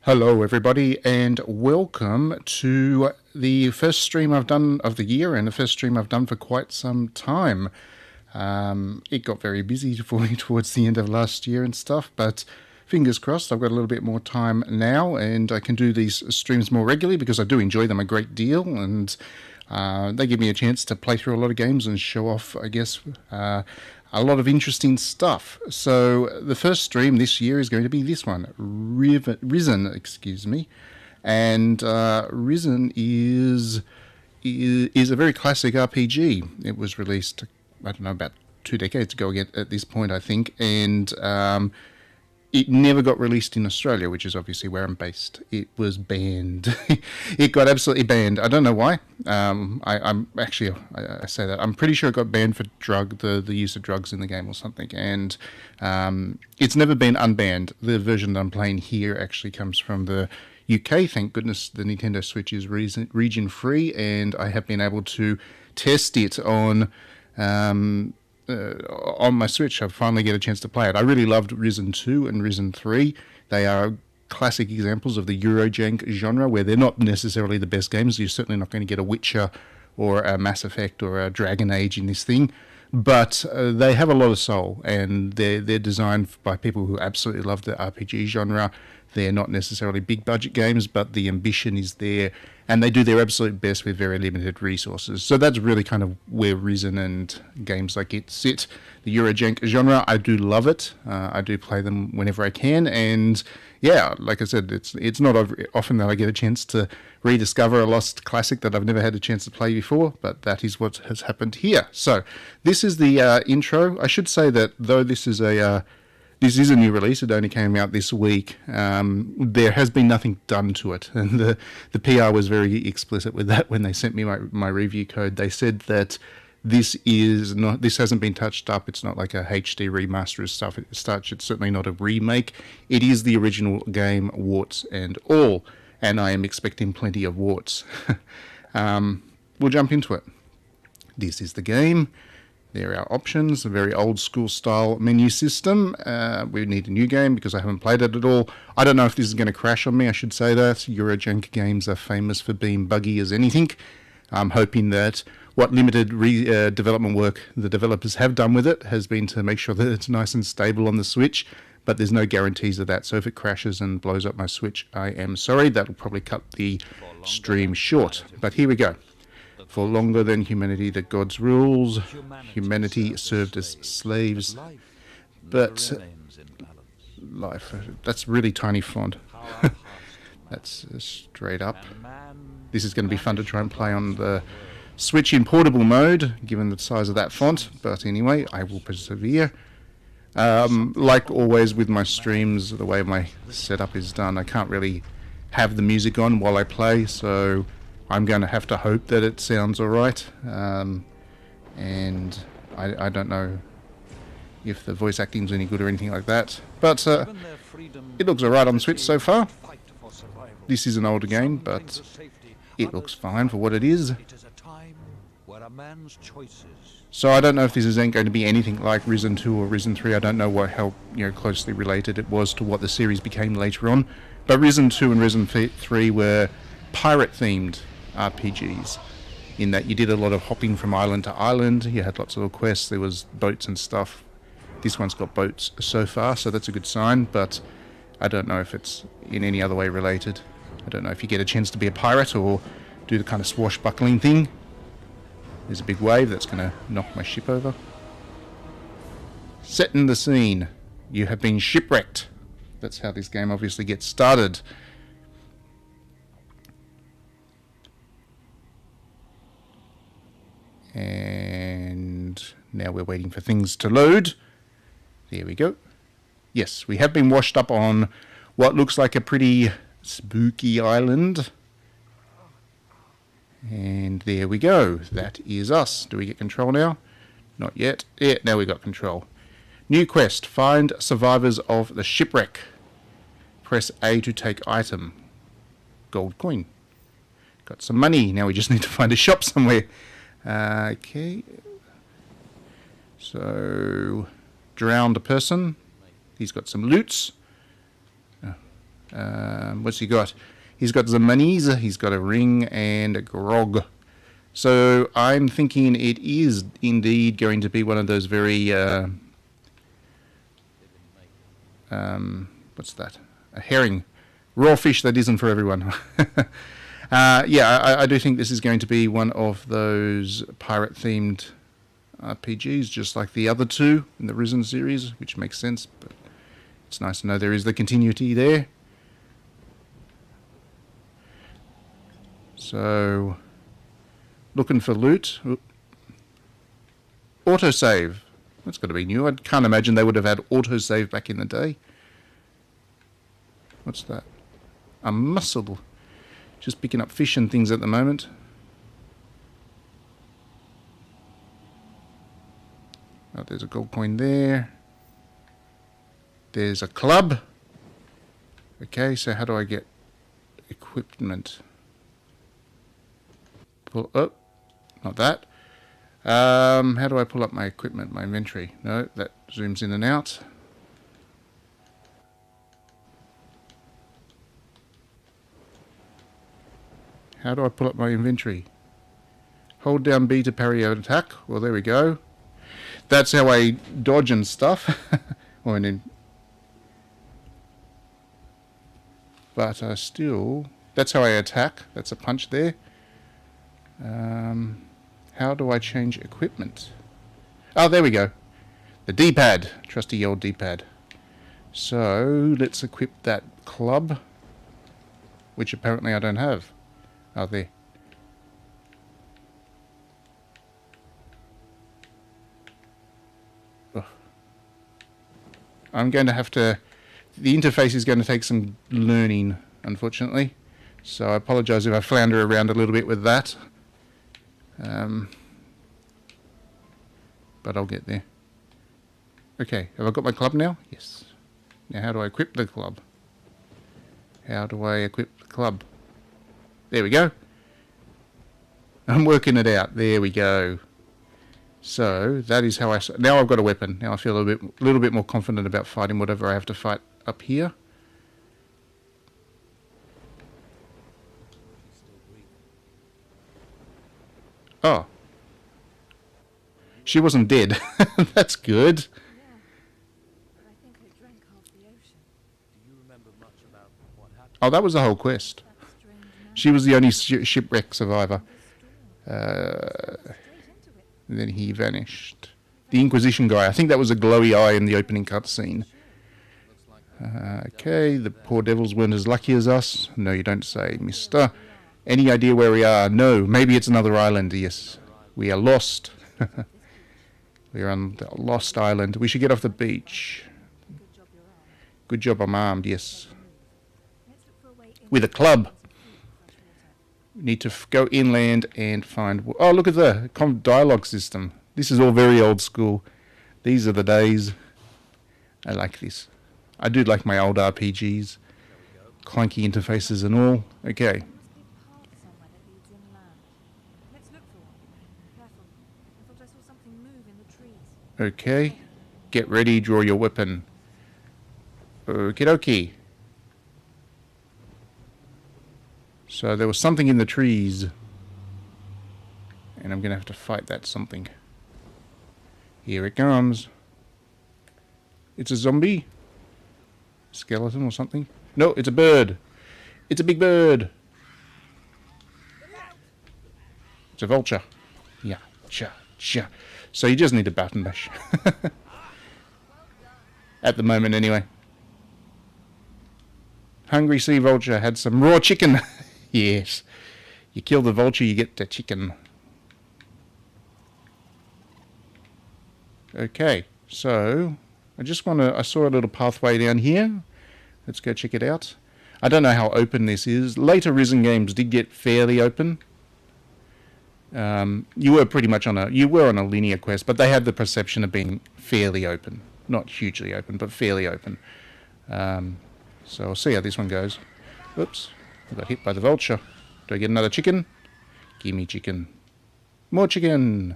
Hello, everybody, and welcome to the first stream I've done of the year and the first stream I've done for quite some time. It got very busy for me towards the end of last year and stuff, but fingers crossed I've got a little bit more time now and I can do these streams more regularly because I do enjoy them a great deal, and they give me a chance to play through a lot of games and show off, I guess, a lot of interesting stuff. So the first stream this year is going to be this one, Risen, excuse me. And Risen is a very classic RPG. It was released, I don't know, about 2 decades ago at this point, I think, and it never got released in Australia, which is obviously where I'm based. It was banned. It got absolutely banned. I don't know why. I say that. I'm pretty sure it got banned for the use of drugs in the game or something. And it's never been unbanned. The version that I'm playing here actually comes from the UK. Thank goodness the Nintendo Switch is region free, and I have been able to test it on my Switch. I finally get a chance to play it. I really loved Risen 2 and Risen 3. They are classic examples of the Eurojank genre, where they're not necessarily the best games. You're certainly not going to get a Witcher or a Mass Effect or a Dragon Age in this thing, but they have a lot of soul, and they're designed by people who absolutely love the RPG genre. They're not necessarily big budget games, but the ambition is there, and they do their absolute best with very limited resources. So that's really kind of where Risen and games like it sit. The Eurojank genre, I do love it. I do play them whenever I can, and yeah, like I said, it's not often that I get a chance to rediscover a lost classic that I've never had a chance to play before, but that is what has happened here. So this is the intro. I should say that though this is a new release, it only came out this week, there has been nothing done to it, and the PR was very explicit with that when they sent me my review code. They said that this hasn't been touched up. It's not like a HD remaster as stuff. It's certainly not a remake. It is the original game, warts and all, and I am expecting plenty of warts. We'll jump into it. This is the game. There are our options, a very old school style menu system. We need a new game because I haven't played it at all. I don't know if this is going to crash on me, I should say that. Eurojank games are famous for being buggy as anything. I'm hoping that what limited development work the developers have done with it has been to make sure that it's nice and stable on the Switch, but there's no guarantees of that. So if it crashes and blows up my Switch, I am sorry. That'll probably cut the stream short. But here we go. For longer than humanity, the gods rules. Humanity served as slaves, but life. That's really tiny font. That's straight up. This is going to be fun to try and play on the Switch in portable mode, given the size of that font. But anyway, I will persevere. Like always with my streams, the way my setup is done, I can't really have the music on while I play, so I'm going to have to hope that it sounds alright, and I don't know if the voice acting's any good or anything like that, but it looks alright on the Switch so far. This is an older game, but it looks fine for what it is. So I don't know if this is going to be anything like Risen 2 or Risen 3. I don't know how closely related it was to what the series became later on, but Risen 2 and Risen 3 were pirate-themed RPGs, in that you did a lot of hopping from island to island. You had lots of little quests. There was boats and stuff. This one's got boats so far, so that's a good sign, but I don't know if it's in any other way related. I don't know if you get a chance to be a pirate or do the kind of swashbuckling thing. There's a big wave that's going to knock my ship over. Setting the scene. You have been shipwrecked. That's how this game obviously gets started. And now we're waiting for things to load. There we go. Yes, we have been washed up on what looks like a pretty spooky island. And there we go. That is us. Do we get control now? Not yet. Yeah, now we got control. New quest. Find survivors of the shipwreck. Press A to take item. Gold coin. Got some money. Now we just need to find a shop somewhere. Okay. So, drowned a person. He's got some loots. What's he got? He's got the monies, he's got a ring and a grog. So I'm thinking it is indeed going to be one of those very... what's that? A herring. Raw fish that isn't for everyone. Yeah, I do think this is going to be one of those pirate-themed RPGs, just like the other two in the Risen series, which makes sense, but it's nice to know there is the continuity there. So, looking for loot. Autosave. That's got to be new. I can't imagine they would have had autosave back in the day. What's that? A mussel. Just picking up fish and things at the moment. Oh, there's a gold coin there. There's a club. Okay, so how do I get equipment? Oh, not that. How do I pull up my equipment, my inventory? No, that zooms in and out. How do I pull up my inventory? Hold down B to parry an attack. Well, there we go. That's how I dodge and stuff. But still, that's how I attack. That's a punch there. How do I change equipment? Oh, there we go. The D-pad. Trusty old D-pad. So, let's equip that club, which apparently I don't have. Oh, there. Oh. I'm going to have to... The interface is going to take some learning, unfortunately. So I apologise if I flounder around a little bit with that. But I'll get there. Okay, have I got my club now? Yes. Now how do I equip the club? How do I equip the club? There we go. I'm working it out. There we go. So that is how I... Now I've got a weapon. Now I feel a little bit more confident about fighting whatever I have to fight up here. Oh. She wasn't dead. That's good. Oh, that was the whole quest. She was the only shipwreck survivor. Then he vanished. The Inquisition guy. I think that was a glowy eye in the opening cutscene. Okay, the poor devils weren't as lucky as us. No, you don't say, mister. Any idea where we are? No, maybe it's another island. Yes, we are lost. We're on the lost island. We should get off the beach. Good job, I'm armed, yes. With a club. We need to go inland and find... Oh, look at the dialogue system. This is all very old school. These are the days. I like this. I do like my old RPGs. Clunky interfaces and all. Okay. Okay. Get ready, draw your weapon. Okie dokie. So there was something in the trees. And I'm going to have to fight that something. Here it comes. It's a zombie? Skeleton or something? No, it's a bird. It's a big bird. It's a vulture. Yeah. Cha. Cha. So you just need a button bash. At the moment, anyway. Hungry sea vulture had some raw chicken. Yes. You kill the vulture, you get the chicken. Okay. So, I saw a little pathway down here. Let's go check it out. I don't know how open this is. Later Risen games did get fairly open. You were pretty much on a linear quest, but they had the perception of being fairly open. Not hugely open, but fairly open. So I'll see how this one goes. Oops, I got hit by the vulture. Do I get another chicken? Gimme chicken. More chicken!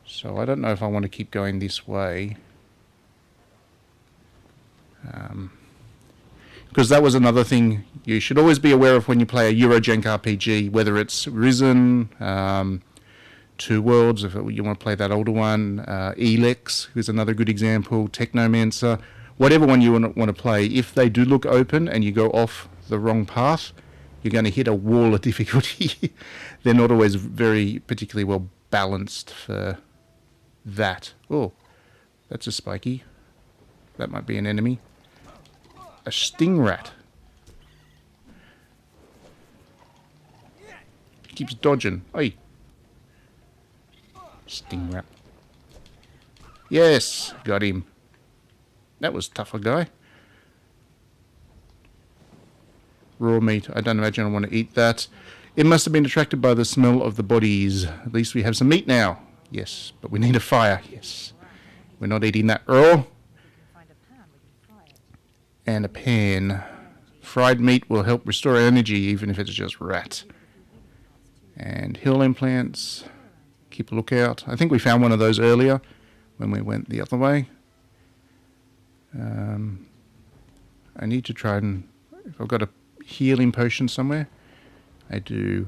So I don't know if I want to keep going this way. because that was another thing you should always be aware of when you play a Eurojank RPG, whether it's Risen, Two Worlds, if you want to play that older one, Elex, who's another good example, Technomancer, whatever one you want to play. If they do look open and you go off the wrong path, you're going to hit a wall of difficulty. They're not always very particularly well balanced for that. Oh, that's a spiky. That might be an enemy. A sting rat. He keeps dodging. Oi. Sting rat. Yes, got him. That was tougher guy. Raw meat. I don't imagine I want to eat that. It must have been attracted by the smell of the bodies. At least we have some meat now. Yes, but we need a fire. Yes. We're not eating that raw. And a pan. Fried meat will help restore energy even if it's just rat. And hill implants. Keep a lookout. I think we found one of those earlier when we went the other way. I need to try and... If I've got a healing potion somewhere, I do.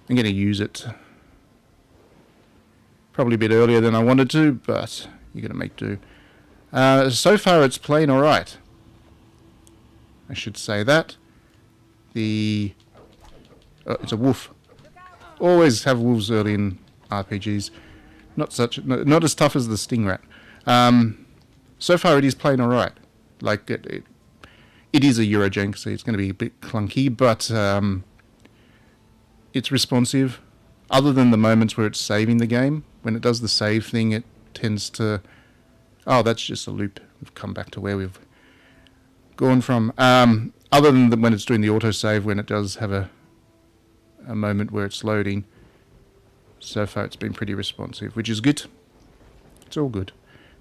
I'm going to use it. Probably a bit earlier than I wanted to, but you're going to make do. So far it's playing alright. I should say that. Oh, it's a wolf. Always have wolves early in RPGs. Not as tough as the sting rat. So far it is playing alright. Like it is a Eurojank, so it's going to be a bit clunky, but it's responsive. Other than the moments where it's saving the game, when it does the save thing, it tends to... Oh, that's just a loop. We've come back to where we've gone from. Other than when it's doing the autosave, when it does have a moment where it's loading, so far it's been pretty responsive, which is good. It's all good.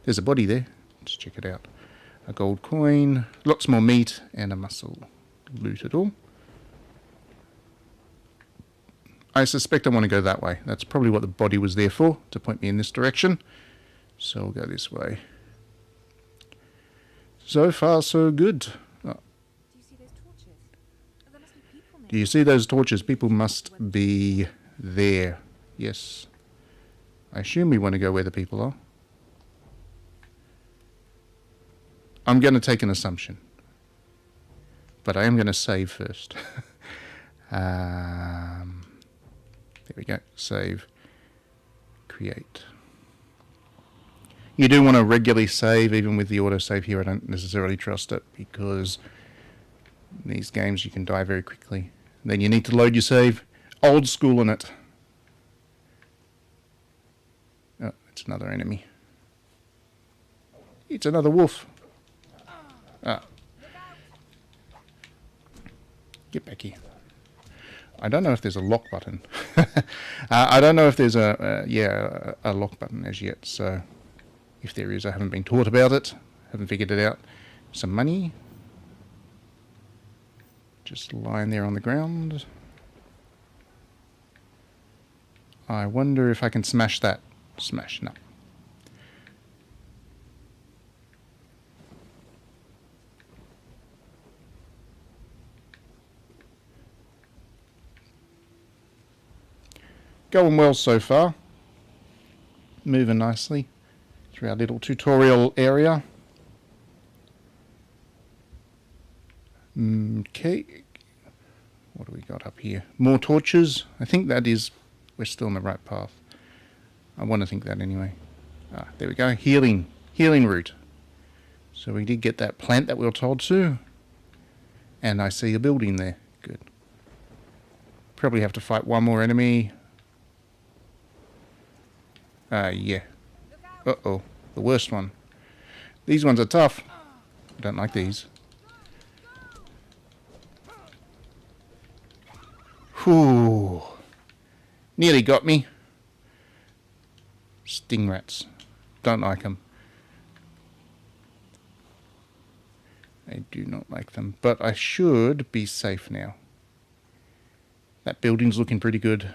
There's a body there. Let's check it out. A gold coin, lots more meat, and a muscle. Loot it all. I suspect I want to go that way. That's probably what the body was there for, to point me in this direction. So we'll go this way. So far, so good. Oh. Do you see those torches? People must be there. Yes. I assume we want to go where the people are. I'm going to take an assumption. But I am going to save first. There we go. Save. Create. You do want to regularly save, even with the autosave here. I don't necessarily trust it, because in these games you can die very quickly. And then you need to load your save. Old school in it. Oh, it's another enemy. It's another wolf. Ah. Get back here. I don't know if there's a lock button. I don't know if there's a lock button as yet, so if there is, I haven't been taught about it. Haven't figured it out. Some money. Just lying there on the ground. I wonder if I can smash that. Smash, no. Going well so far. Moving nicely through our little tutorial area. Okay. What do we got up here? More torches. I think that is... We're still on the right path. I want to think that anyway. Ah, there we go. Healing. Healing root. So we did get that plant that we were told to. And I see a building there. Good. Probably have to fight one more enemy. Yeah. Uh-oh. The worst one. These ones are tough. I don't like these. Whew. Nearly got me. Sting rats. Don't like them. I do not like them. But I should be safe now. That building's looking pretty good.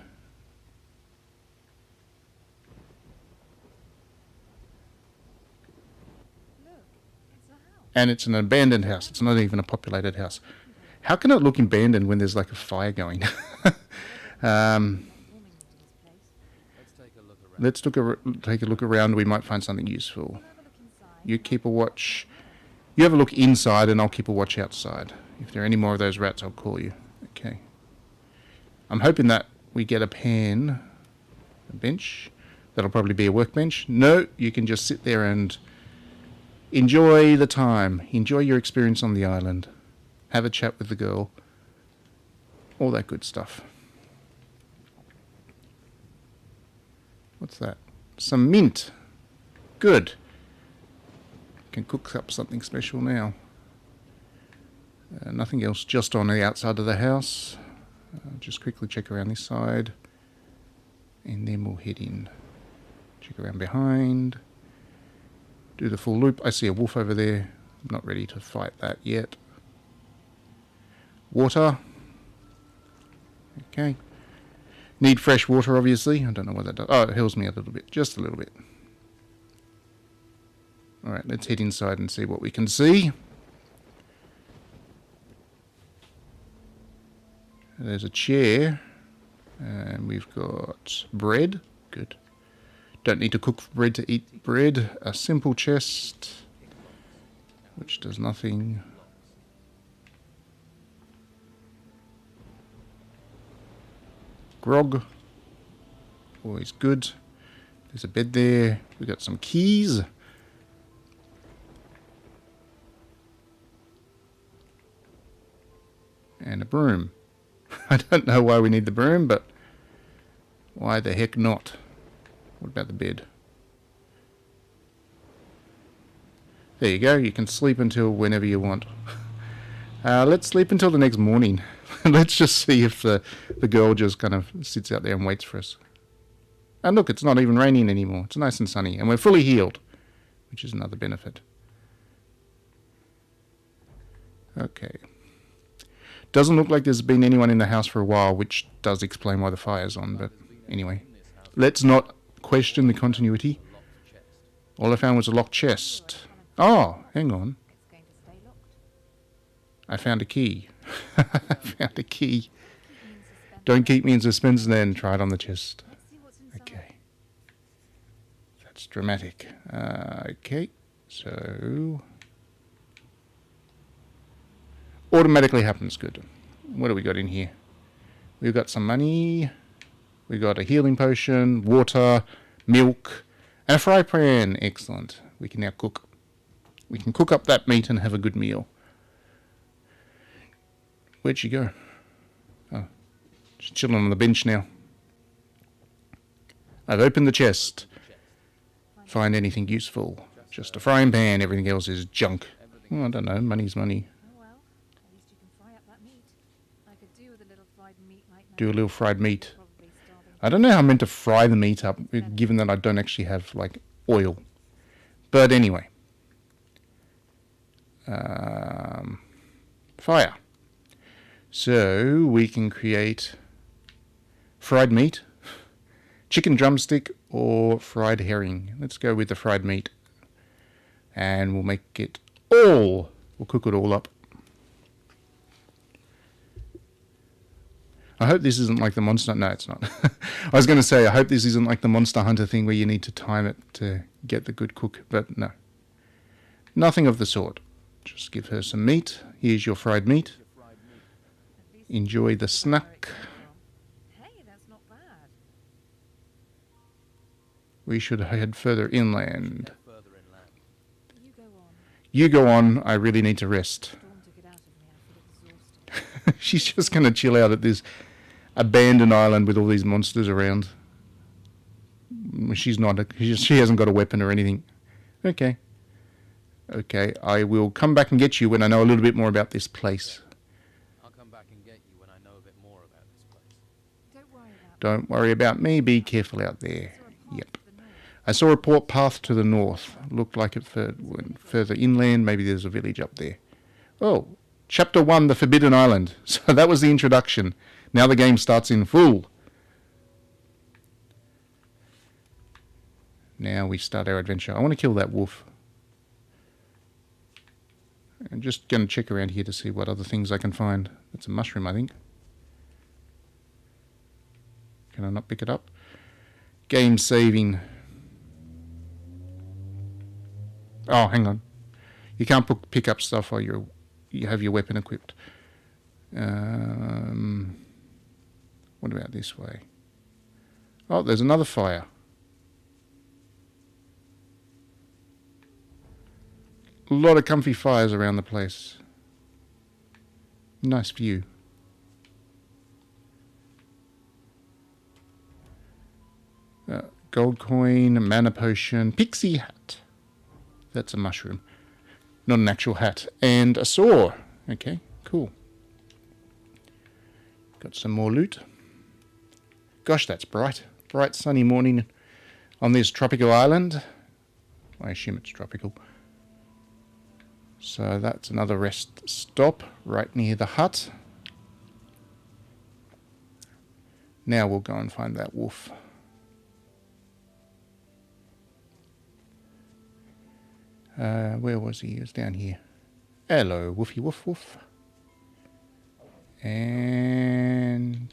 And it's an abandoned house. It's not even a populated house. How can it look abandoned when there's like a fire going? um, let's take a look around. We might find something useful. You keep a watch. You have a look inside and I'll keep a watch outside. If there are any more of those rats, I'll call you. Okay. I'm hoping that we get a pan, a bench. That'll probably be a workbench. No, you can just sit there and enjoy the time. Enjoy your experience on the island. Have a chat with the girl. All that good stuff. What's that? Some mint. Good. Can cook up something special now. Nothing else, just on the outside of the house. Just quickly check around this side. And then we'll head in. Check around behind. Do the full loop. I see a wolf over there. I'm not ready to fight that yet. Water. Okay. Need fresh water, obviously. I don't know what that does. Oh, it heals me a little bit. Just a little bit. Alright, let's head inside and see what we can see. There's a chair. And we've got bread. Good. Don't need to cook bread to eat bread. A simple chest, which does nothing. Grog. Always good. There's a bed there. We got some keys. And a broom. I don't know why we need the broom, but why the heck not? What about the bed? There you go. You can sleep until whenever you want. Let's sleep until the next morning. Let's just see if the girl just kind of sits out there and waits for us. And look, it's not even raining anymore. It's nice and sunny. And we're fully healed, which is another benefit. Okay. Doesn't look like there's been anyone in the house for a while, which does explain why the fire's on. But anyway, let's not question the continuity. All I found was a locked chest. Oh, hang on. I found a key. I found a key. Don't keep me in suspense then. Try it on the chest. Okay. That's dramatic. Okay. So automatically happens. Good. What do we got in here? We've got some money. We got a healing potion, water, milk, and a fry pan. Excellent. We can now cook. We can cook up that meat and have a good meal. Where'd she go? Oh, she's chilling on the bench now. I've opened the chest. Find anything useful. Just a frying pan. Everything else is junk. Oh, I don't know. Money's money. Do a little fried meat. I don't know how I'm meant to fry the meat up, given that I don't actually have, like, oil. But anyway. Fire. So, we can create fried meat, chicken drumstick, or fried herring. Let's go with the fried meat. And we'll make it all. We'll cook it all up. I hope this isn't like the Monster... No, it's not. I was going to say, I hope this isn't like the Monster Hunter thing where you need to time it to get the good cook, but no. Nothing of the sort. Just give her some meat. Here's your fried meat. Enjoy the snack. Hey, that's not bad. We should head further inland. You go on. You go on. I really need to rest. Dawn took it out of me. I feel exhausted. She's just going to chill out at this abandoned island with all these monsters around. She's not. She hasn't got a weapon or anything. Okay. Okay, I will come back and get you when I know a little bit more about this place. I'll come back and get you when I know a bit more about this place. Don't worry about me. Be careful out there. Yep. I saw a port path to the north. Looked like it went further inland. Maybe there's a village up there. Oh, Chapter 1, The Forbidden Island. So that was the introduction. Now the game starts in full. Now we start our adventure. I want to kill that wolf. I'm just going to check around here to see what other things I can find. It's a mushroom, I think. Can I not pick it up? Game saving. Oh, hang on. You can't pick up stuff while you have your weapon equipped. What about this way? Oh, there's another fire. A lot of comfy fires around the place. Nice view. Gold coin, mana potion, pixie hat. That's a mushroom. Not an actual hat. And a saw. Okay, cool. Got some more loot. Gosh, that's bright. Bright sunny morning on this tropical island. I assume it's tropical. So that's another rest stop right near the hut. Now we'll go and find that wolf. Where was he? He was down here. Hello, woofy woof woof. And...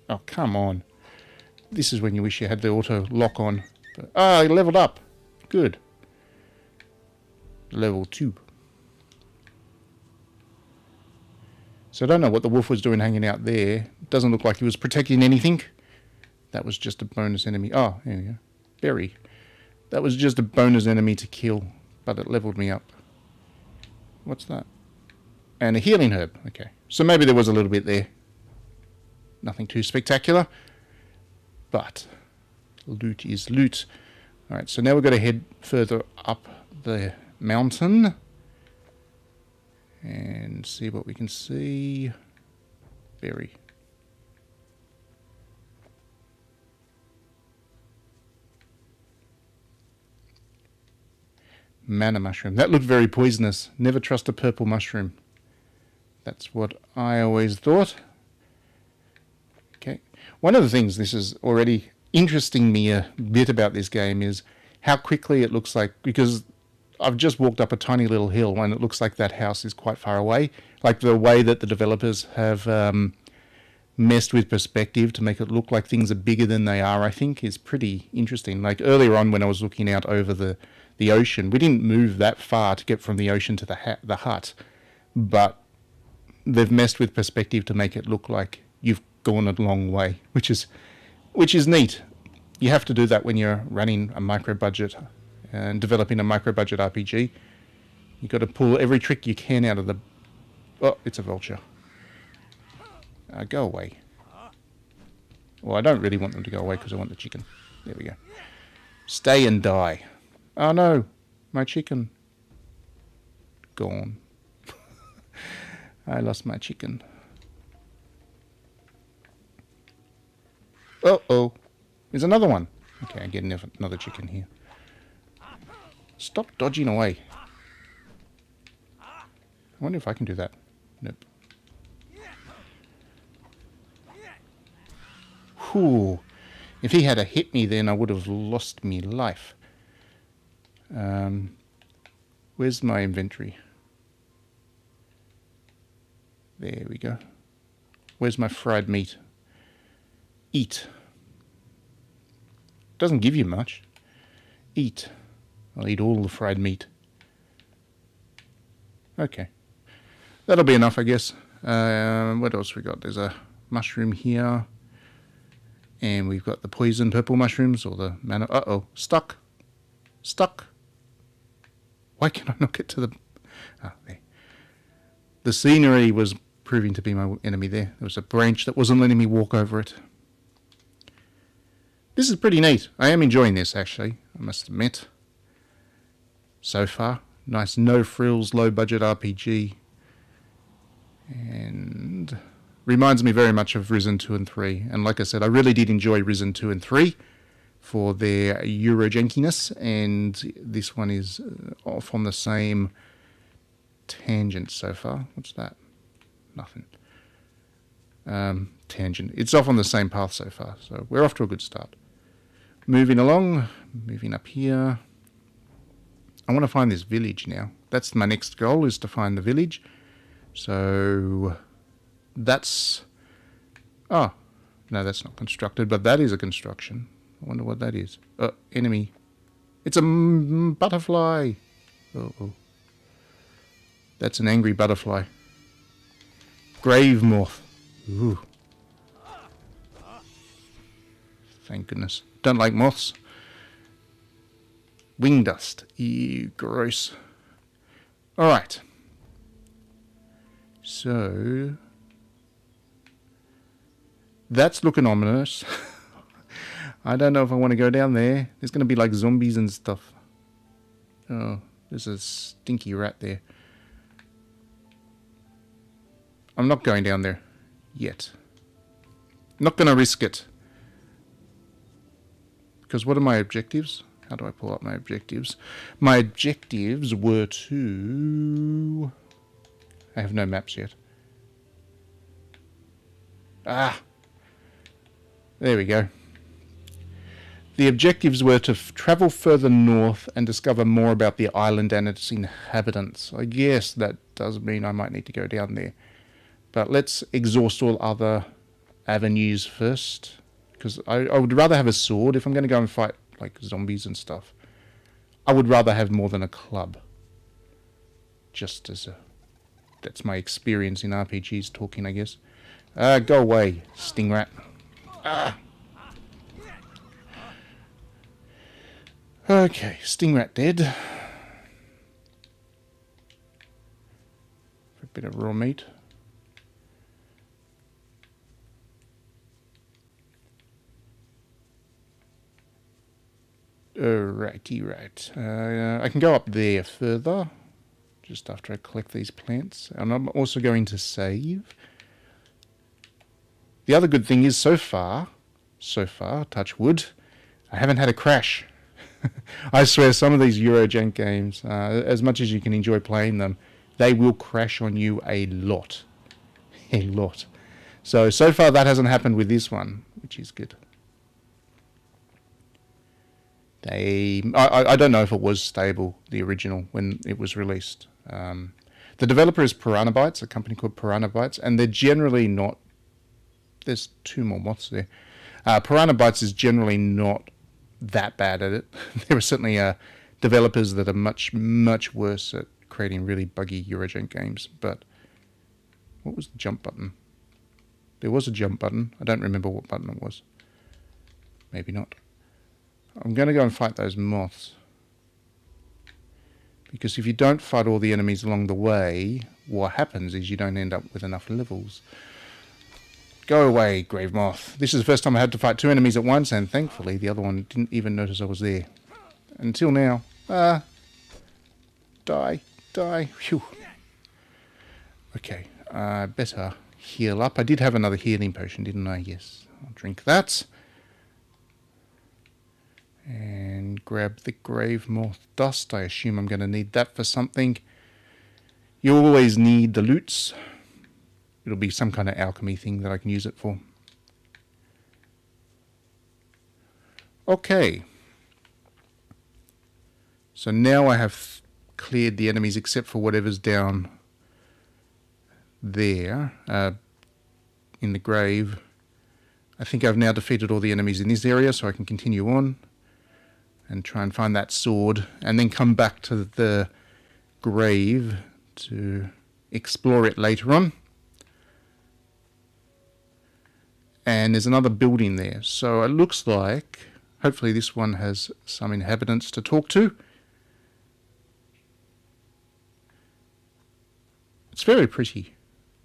Oh, come on. This is when you wish you had the auto lock on. But, he leveled up. Good. Level 2. So I don't know what the wolf was doing hanging out there. Doesn't look like he was protecting anything. That was just a bonus enemy. Oh, there we go. Berry. That was just a bonus enemy to kill, but it leveled me up. What's that? And a healing herb. Okay. So maybe there was a little bit there. Nothing too spectacular. But loot is loot. Alright, so now we've got to head further up the mountain. And see what we can see. Berry. Mana mushroom. That looked very poisonous. Never trust a purple mushroom. That's what I always thought. Okay. One of the things this is already interesting me a bit about this game is how quickly it looks like, because I've just walked up a tiny little hill and it looks like that house is quite far away. Like the way that the developers have messed with perspective to make it look like things are bigger than they are, I think, is pretty interesting. Like earlier on when I was looking out over the ocean, we didn't move that far to get from the ocean to the hut, but they've messed with perspective to make it look like you've gone a long way, which is neat. You have to do that when you're running a micro budget and developing a micro budget RPG. You've got to pull every trick you can out of the... Oh, it's a vulture. Go away. Well, I don't really want them to go away because I want the chicken. There we go. Stay and die. Oh no, my chicken. Gone. I lost my chicken. Uh-oh. There's another one. Okay, I get another chicken here. Stop dodging away. I wonder if I can do that. Nope. Whew. If he had hit me then I would have lost me life. Where's my inventory? There we go. Where's my fried meat? Eat. Doesn't give you much. Eat. I'll eat all the fried meat. Okay. That'll be enough, I guess. What else we got? There's a mushroom here. And we've got the poison purple mushrooms, or the mana... Uh-oh. Stuck. Stuck. Why can I not get to the... Ah, there. The scenery was proving to be my enemy there. There was a branch that wasn't letting me walk over it. This is pretty neat. I am enjoying this, actually, I must admit. So far. Nice no-frills, low-budget RPG. And... reminds me very much of Risen 2 and 3. And like I said, I really did enjoy Risen 2 and 3 for their Eurojankiness. And this one is off on the same tangent so far. What's that? Nothing. Tangent. It's off on the same path so far. So we're off to a good start. Moving along, moving up here. I want to find this village now. That's my next goal, is to find the village. So that's... Oh, no, that's not constructed, but that is a construction. I wonder what that is. Enemy. It's a butterfly. Oh. That's an angry butterfly. Grave moth. Ooh. Thank goodness. Don't like moths. Wing dust. Ew, gross. Alright. So... that's looking ominous. I don't know if I want to go down there. There's going to be like zombies and stuff. Oh, there's a stinky rat there. I'm not going down there yet. Not going to risk it. Because what are my objectives? How do I pull up my objectives? My objectives were to... I have no maps yet. Ah! There we go. The objectives were to travel further north and discover more about the island and its inhabitants. I guess that does mean I might need to go down there. But let's exhaust all other avenues first. Because I would rather have a sword if I'm going to go and fight like zombies and stuff. I would rather have more than a club. Just as a... that's my experience in RPGs talking, I guess. Go away, stingrat. Ah. Okay, stingrat dead. A bit of raw meat. Righty right. I can go up there further, just after I collect these plants. And I'm also going to save. The other good thing is, so far, touch wood, I haven't had a crash. I swear, some of these Eurojank games, as much as you can enjoy playing them, they will crash on you a lot. A lot. So far that hasn't happened with this one, which is good. I don't know if it was stable, the original, when it was released. The developer is Piranha Bytes, a company called Piranha Bytes, and they're generally not... There's two more moths there. Piranha Bytes is generally not that bad at it. There are certainly developers that are much, much worse at creating really buggy Eurojank games. But what was the jump button? There was a jump button. I don't remember what button it was. Maybe not. I'm going to go and fight those moths. Because if you don't fight all the enemies along the way, what happens is you don't end up with enough levels. Go away, grave moth. This is the first time I had to fight two enemies at once, and thankfully the other one didn't even notice I was there. Until now. Die. Phew. Okay, better heal up. I did have another healing potion, didn't I? Yes. I'll drink that. And grab the grave moth dust. I assume I'm going to need that for something. You always need the loots. It'll be some kind of alchemy thing that I can use it for. Okay. So now I have cleared the enemies except for whatever's down there in the grave. I think I've now defeated all the enemies in this area, so I can continue on and try and find that sword and then come back to the grave to explore it later on. And there's another building there. So it looks like, hopefully this one has some inhabitants to talk to. It's very pretty.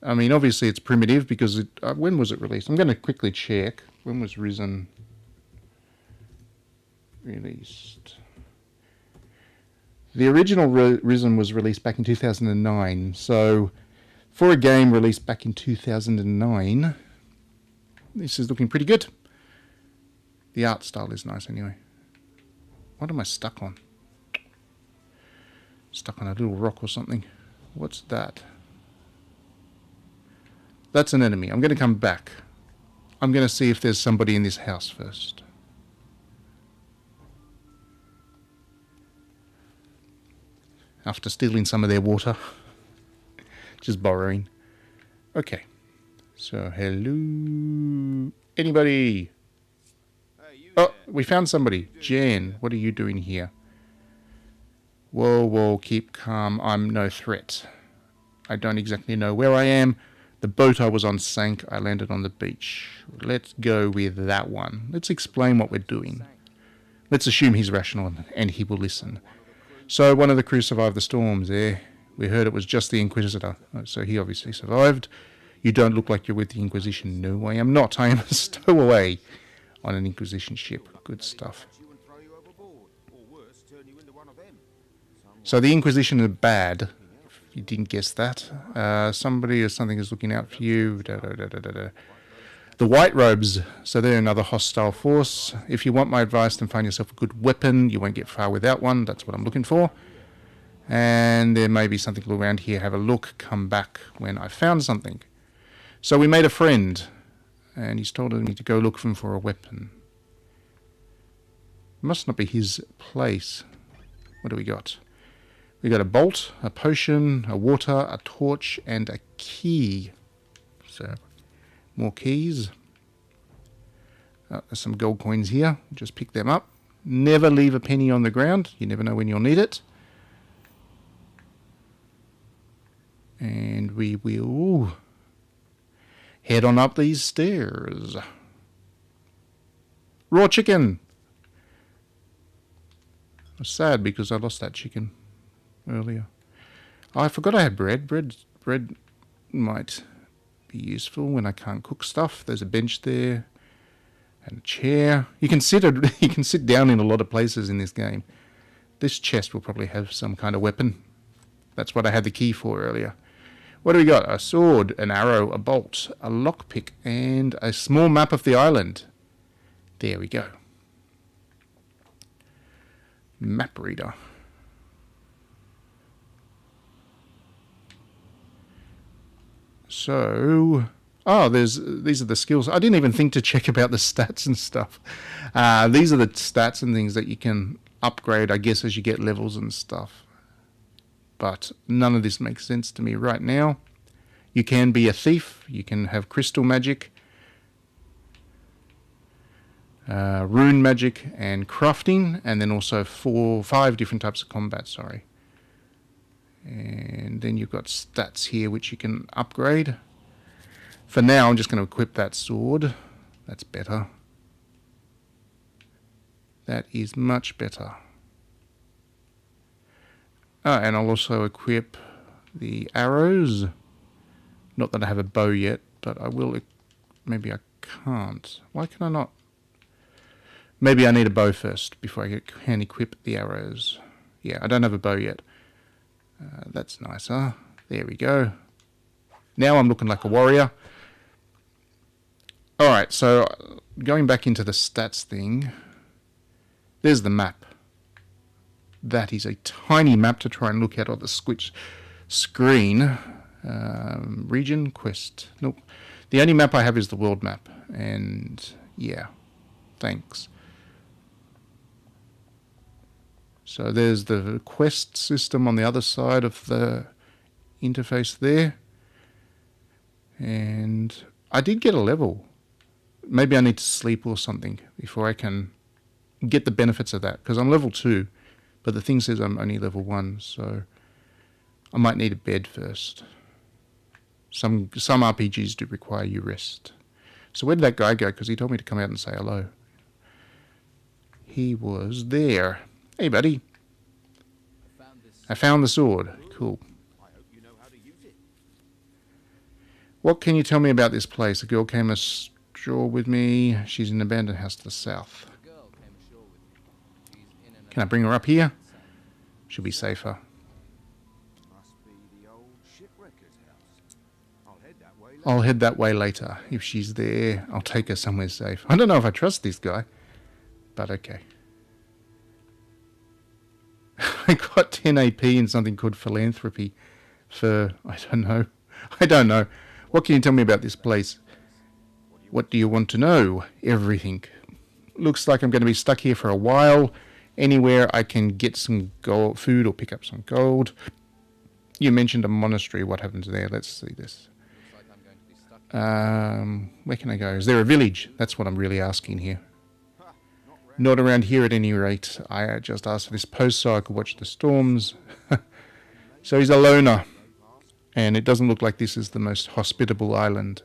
I mean, obviously it's primitive because it... when was it released? I'm going to quickly check. When was Risen released? The original Risen was released back in 2009. So for a game released back in 2009... this is looking pretty good. The art style is nice anyway. What am I stuck on? Stuck on a little rock or something. What's that? That's an enemy. I'm going to come back. I'm going to see if there's somebody in this house first. after stealing some of their water. Just borrowing. Okay. So, hello. Anybody? Oh, we found somebody. Jan, what are you doing here? Whoa, whoa, keep calm. I'm no threat. I don't exactly know where I am. The boat I was on sank. I landed on the beach. Let's go with that one. Let's explain what we're doing. Let's assume he's rational and he will listen. So one of the crew survived the storms, eh? We heard it was just the Inquisitor. So he obviously survived. You don't look like you're with the Inquisition. No, I am not. I am a stowaway on an Inquisition ship. Good stuff. So the Inquisition are bad. If you didn't guess that. Somebody or something is looking out for you. The White Robes. So they're another hostile force. If you want my advice, then find yourself a good weapon. You won't get far without one. That's what I'm looking for. And there may be something around here. Have a look. Come back when I've found something. So we made a friend. And he's told me to go look for him for a weapon. Must not be his place. What do we got? We got a bolt, a potion, a water, a torch, and a key. So, more keys. There's some gold coins here. Just pick them up. Never leave a penny on the ground. You never know when you'll need it. And we will head on up these stairs. Raw chicken! I was sad because I lost that chicken earlier. Oh, I forgot I had bread. Bread might be useful when I can't cook stuff. There's a bench there and a chair. You can sit down in a lot of places in this game. This chest will probably have some kind of weapon. That's what I had the key for earlier. What do we got? A sword, an arrow, a bolt, a lockpick, and a small map of the island. There we go. Map reader. So, these are the skills. I didn't even think to check about the stats and stuff. These are the stats and things that you can upgrade, I guess, as you get levels and stuff. But none of this makes sense to me right now. You can be a thief. You can have crystal magic, rune magic, and crafting, and then also 5 different types of combat. Sorry. And then you've got stats here which you can upgrade. For now, I'm just going to equip that sword. That's better. That is much better. And I'll also equip the arrows. Not that I have a bow yet, but I will. Maybe I can't. Why can I not? Maybe I need a bow first before I can equip the arrows. Yeah, I don't have a bow yet. That's nicer. There we go. Now I'm looking like a warrior. Alright, so going back into the stats thing. There's the map. That is a tiny map to try and look at on the Switch screen. Region, quest. Nope. The only map I have is the world map. And yeah, thanks. So there's the quest system on the other side of the interface there. And I did get a level. Maybe I need to sleep or something before I can get the benefits of that. Because I'm level 2, but the thing says I'm only level 1, so I might need a bed first. Some RPGs do require you rest. So where did that guy go? Because he told me to come out and say hello. He was there. Hey, buddy. I found the sword. Cool. What can you tell me about this place? A girl came ashore with me. She's in an abandoned house to the south. Can I bring her up here? She'll be safer. I'll head that way later. If she's there, I'll take her somewhere safe. I don't know if I trust this guy, but okay. I got 10 AP in something called philanthropy for, I don't know. What can you tell me about this place? What do you want to know? Everything. Looks like I'm going to be stuck here for a while. Anywhere I can get some gold, food, or pick up some gold. You mentioned a monastery. What happens there? Let's see this. Looks like I'm going to be stuck. Where can I go? Is there a village? That's what I'm really asking here. Not around here at any rate. I just asked for this post so I could watch the storms. So he's a loner. And it doesn't look like this is the most hospitable island.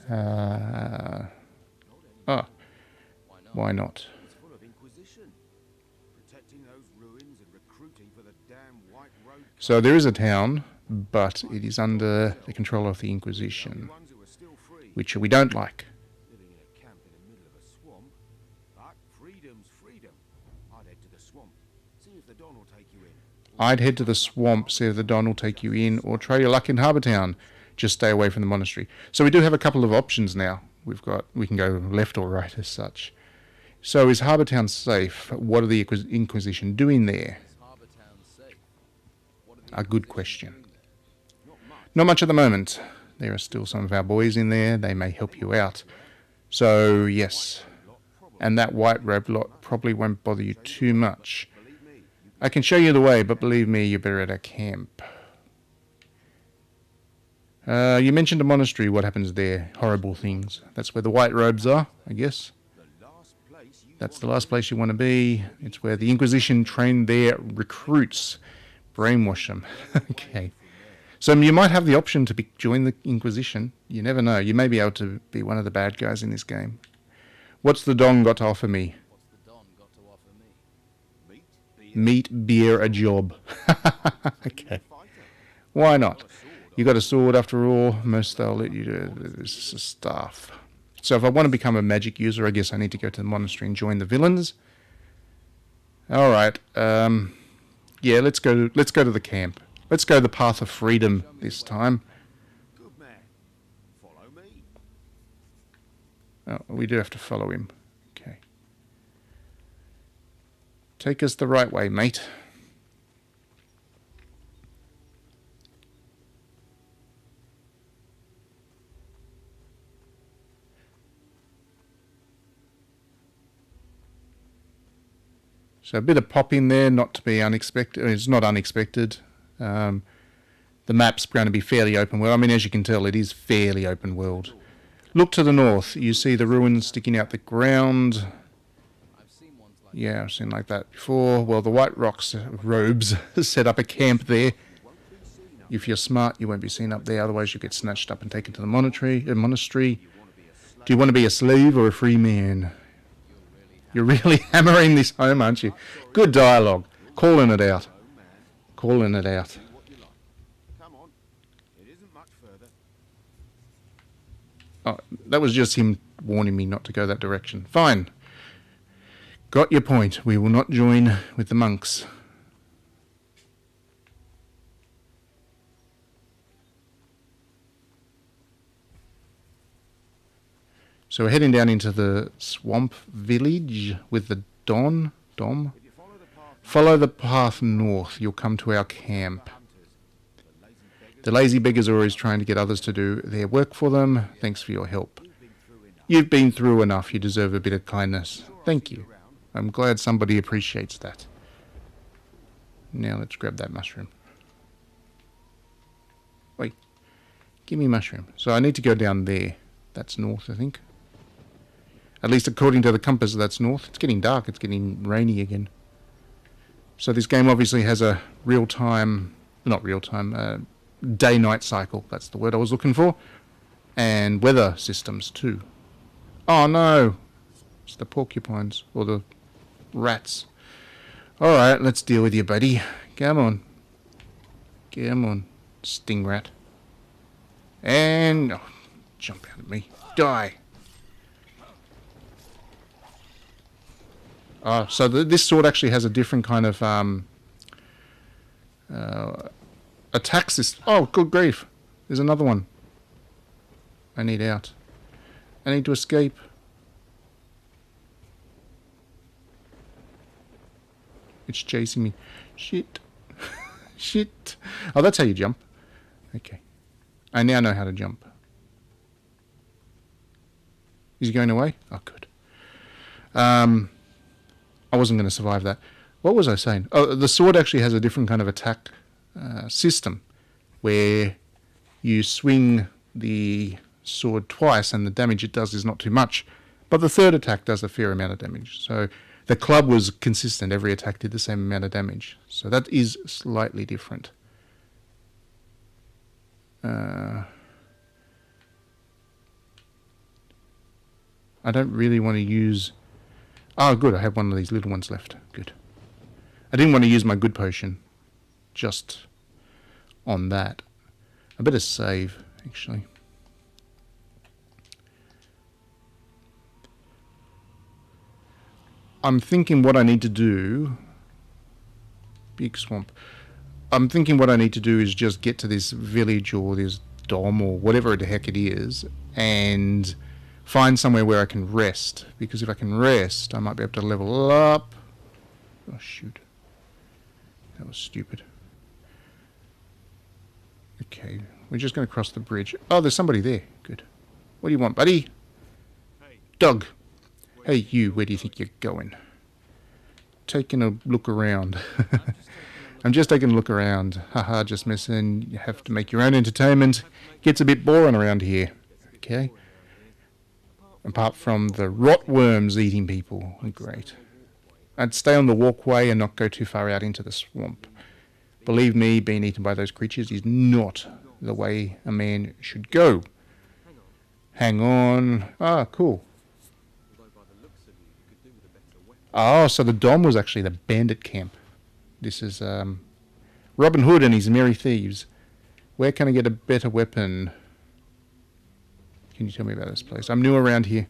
Why not? Why not? It's full of inquisition. Protecting those ruins and recruiting for the damn White Road. So there is a town, but it is under the control of the Inquisition, Ones who are still free. which we don't like. Living in a camp in the middle of a swamp. But freedom's freedom. I'd head to the swamp. See if the Don will take you in. I'd head to the swamp, see if the Don will take you in, or try your luck in Harbour Town. Just stay away from the monastery. So we do have a couple of options now. We can go left or right as such. So is Harbour Town safe? What are the Inquisition doing there? Is Harbour Town safe? What are the A good Inquisition question. doing there? Not much at the moment. There are still some of our boys in there. They may help you out. So, yes. And that white robe lot probably won't bother you too much. I can show you the way, but believe me, you're better at a camp. You mentioned a monastery. What happens there? Horrible things. That's where the white robes are, I guess. The last place you That's the last place you want to be. It's where the Inquisition train their recruits. Brainwash them. Okay. So you might have the option to join the Inquisition. You never know. You may be able to be one of the bad guys in this game. What's the Don got to offer me? What's the Don got to offer me? meet, Meat, beer, a job. Okay. fighter. Why not? You got a sword after all. Most they'll let you do this is stuff. So if I want to become a magic user, I guess I need to go to the monastery and join the villains. All right. Yeah, let's go to the camp. Let's go the path of freedom this time. Good man. Follow me. Oh, we do have to follow him. Okay. Take us the right way, mate. So a bit of pop in there, not to be unexpected. It's not unexpected. The map's going to be fairly open world. I mean, as you can tell, it is fairly open world. Look to the north. You see the ruins sticking out the ground. I've seen ones like Yeah, I've seen like that before. Well, the White Rocks robes set up a camp there. If you're smart, you won't be seen up there. Otherwise, you'll get snatched up and taken to the monastery. Do you want to be a slave or a free man? You're really hammering this home, aren't you? Good dialogue. Calling it out. Calling it out. What you like. Come on. It isn't much further. Oh, that was just him warning me not to go that direction. Fine. Got your point. We will not join with the monks. So we're heading down into the swamp village with the Dom. If you follow the path, Follow the path north. You'll come to our camp. hunters. The lazy beggars. The lazy beggars are always trying to get others to do their work for them. Thanks for your help. You've been through enough. You've been through enough. You deserve a bit of kindness. Thank you. I'm glad somebody appreciates that. Now let's grab that mushroom. Wait. Give me mushroom. So I need to go down there. That's north, I think. At least according to the compass, that's north. It's getting dark. It's getting rainy again. So this game obviously has a real-time... Not real-time. Day-night cycle. That's the word I was looking for. And weather systems, too. Oh, no. It's the porcupines. Or the rats. Alright, let's deal with you, buddy. Come on. Come on. Sting rat. And... Oh, jump out at me. Die. Oh, so this sword actually has a different kind of attack system. Oh, good grief. There's another one. I need out. I need to escape. It's chasing me. Shit. Shit. Oh, that's how you jump. Okay. I now know how to jump. Is he going away? Oh, good. I wasn't going to survive that. What was I saying? Oh, the sword actually has a different kind of attack system where you swing the sword twice and the damage it does is not too much, but the third attack does a fair amount of damage. So the club was consistent. Every attack did the same amount of damage. So that is slightly different. I don't really want to use... Oh, good. I have one of these little ones left. Good. I didn't want to use my good potion just on that. I better save, actually. I'm thinking what I need to do... Big swamp. I'm thinking what I need to do is just get to this village or this dom or whatever the heck it is and find somewhere where I can rest. Because if I can rest, I might be able to level up. Oh, shoot. That was stupid. Okay, we're just going to cross the bridge. Oh, there's somebody there. Good. What do you want, buddy? Hey, Doug. Hey, you, where do you think you're going? Taking a look around. I'm just taking a look around. Haha, just messing. You have to make your own entertainment. Gets a bit boring around here. Okay. Apart from the rotworms eating people. Great. I'd stay on the walkway and not go too far out into the swamp. Believe me, being eaten by those creatures is not the way a man should go. Hang on. Ah, cool. Oh, so the Dom was actually the bandit camp. This is Robin Hood and his merry thieves. Where can I get a better weapon? Can you tell me about this place? I'm new around here.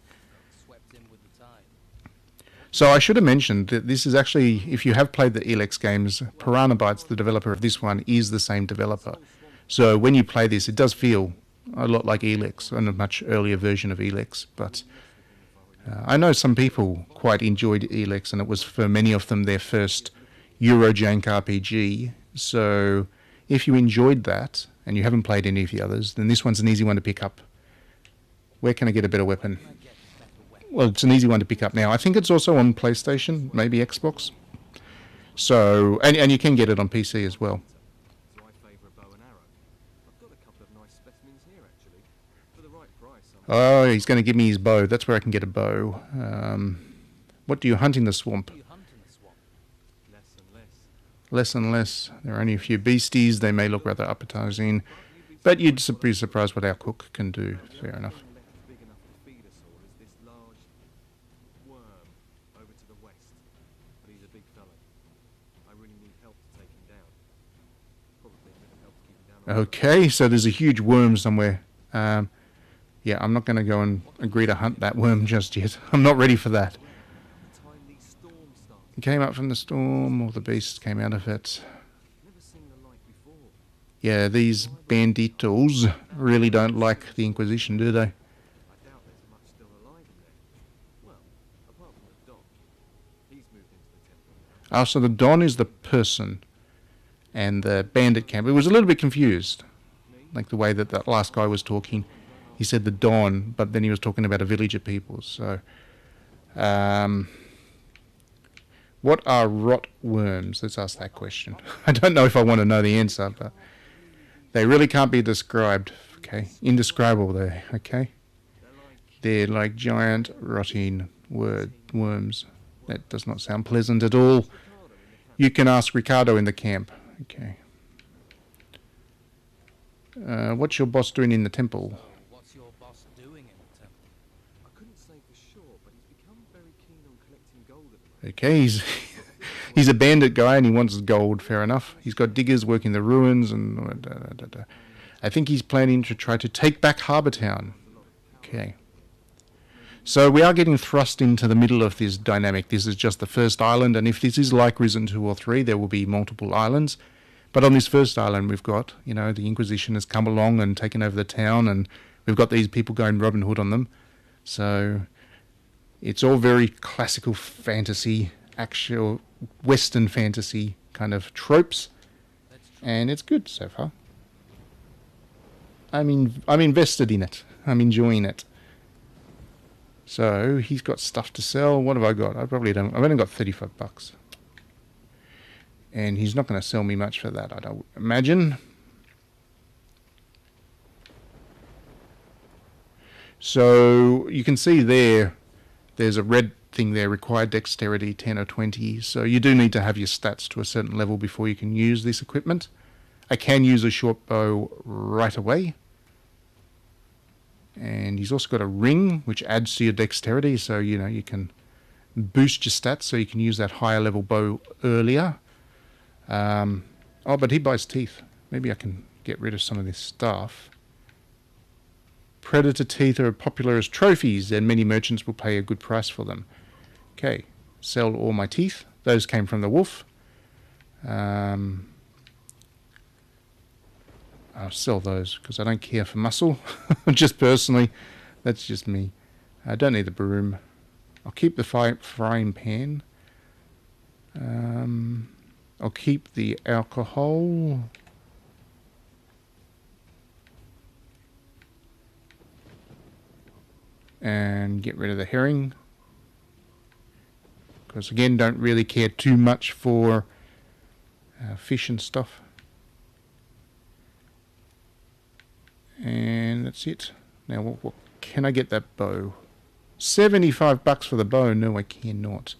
So I should have mentioned that this is actually, if you have played the Elex games, Piranha Bytes, the developer of this one, is the same developer. So when you play this, it does feel a lot like Elex, and a much earlier version of Elex. But I know some people quite enjoyed Elex, and it was for many of them their first Eurojank RPG. So if you enjoyed that, and you haven't played any of the others, then this one's an easy one to pick up. Where can I get a better weapon? Well, it's an easy one to pick up now. I think it's also on PlayStation, maybe Xbox. So, and you can get it on PC as well. so I favour a bow and arrow. I've got a couple of nice specimens here, actually. For the right price. Oh, he's going to give me his bow. That's where I can get a bow. What do you hunt in the swamp? Less and less. Less and less. There are only a few beasties. They may look rather appetizing. But you'd be surprised what our cook can do. Fair enough. Left big enough to feed us all is this large worm over to the west. But he's a big fellow. I really need help to take him down. Probably a bit of help to keep him down. Okay, so there's a huge worm somewhere. Yeah, I'm not going to go and agree to hunt that worm just yet. I'm not ready for that. The time these storms start. He came up from the storm, or the beasts came out of it. Never seen the like before. Yeah, these banditos really don't like the Inquisition, do they? I doubt there's much still alive in there. Well, apart from the dog. He's moved into the temple now. Oh, so the Don is the person, and the bandit camp. It was a little bit confused, like the way that that last guy was talking. He said the Don, but then he was talking about a village of people. So, what are rot worms? Let's ask that question. I don't know if I want to know the answer, but they really can't be described. Okay, indescribable. There. Okay, they're like giant rotting worms. That does not sound pleasant at all. You can ask Ricardo in the camp. Okay. What's your boss doing in the temple? What's your boss doing in the temple? I couldn't say for sure, but he's become very keen on collecting gold at the moment. Okay, he's a bandit guy and he wants gold. Fair enough. He's got diggers working the ruins, and I think he's planning to try to take back Harbour Town. Okay. So we are getting thrust into the middle of this dynamic. This is just the first island, and if this is like Risen 2 or 3, there will be multiple islands. But on this first island, we've got, the Inquisition has come along and taken over the town, and we've got these people going Robin Hood on them. So it's all very classical fantasy, actual Western fantasy kind of tropes, and it's good so far. I'm invested in it. I'm enjoying it. So he's got stuff to sell. What have I got? I probably don't. I've only got $35. And he's not going to sell me much for that, I don't imagine. So you can see there's a red thing there, required dexterity 10 or 20. So you do need to have your stats to a certain level before you can use this equipment. I can use a short bow right away. And he's also got a ring, which adds to your dexterity. So, you know, you can boost your stats so you can use that higher level bow earlier. Oh, but he buys teeth. Maybe I can get rid of some of this stuff. Predator teeth are popular as trophies, and many merchants will pay a good price for them. Okay, sell all my teeth. Those came from the wolf. I'll sell those because I don't care for muscle. Just personally, that's just me. I don't need the broom. I'll keep the frying pan. I'll keep the alcohol. And get rid of the herring. Because again, don't really care too much for fish and stuff. And that's it. Now, what can I get that bow? $75 for the bow. No, I cannot.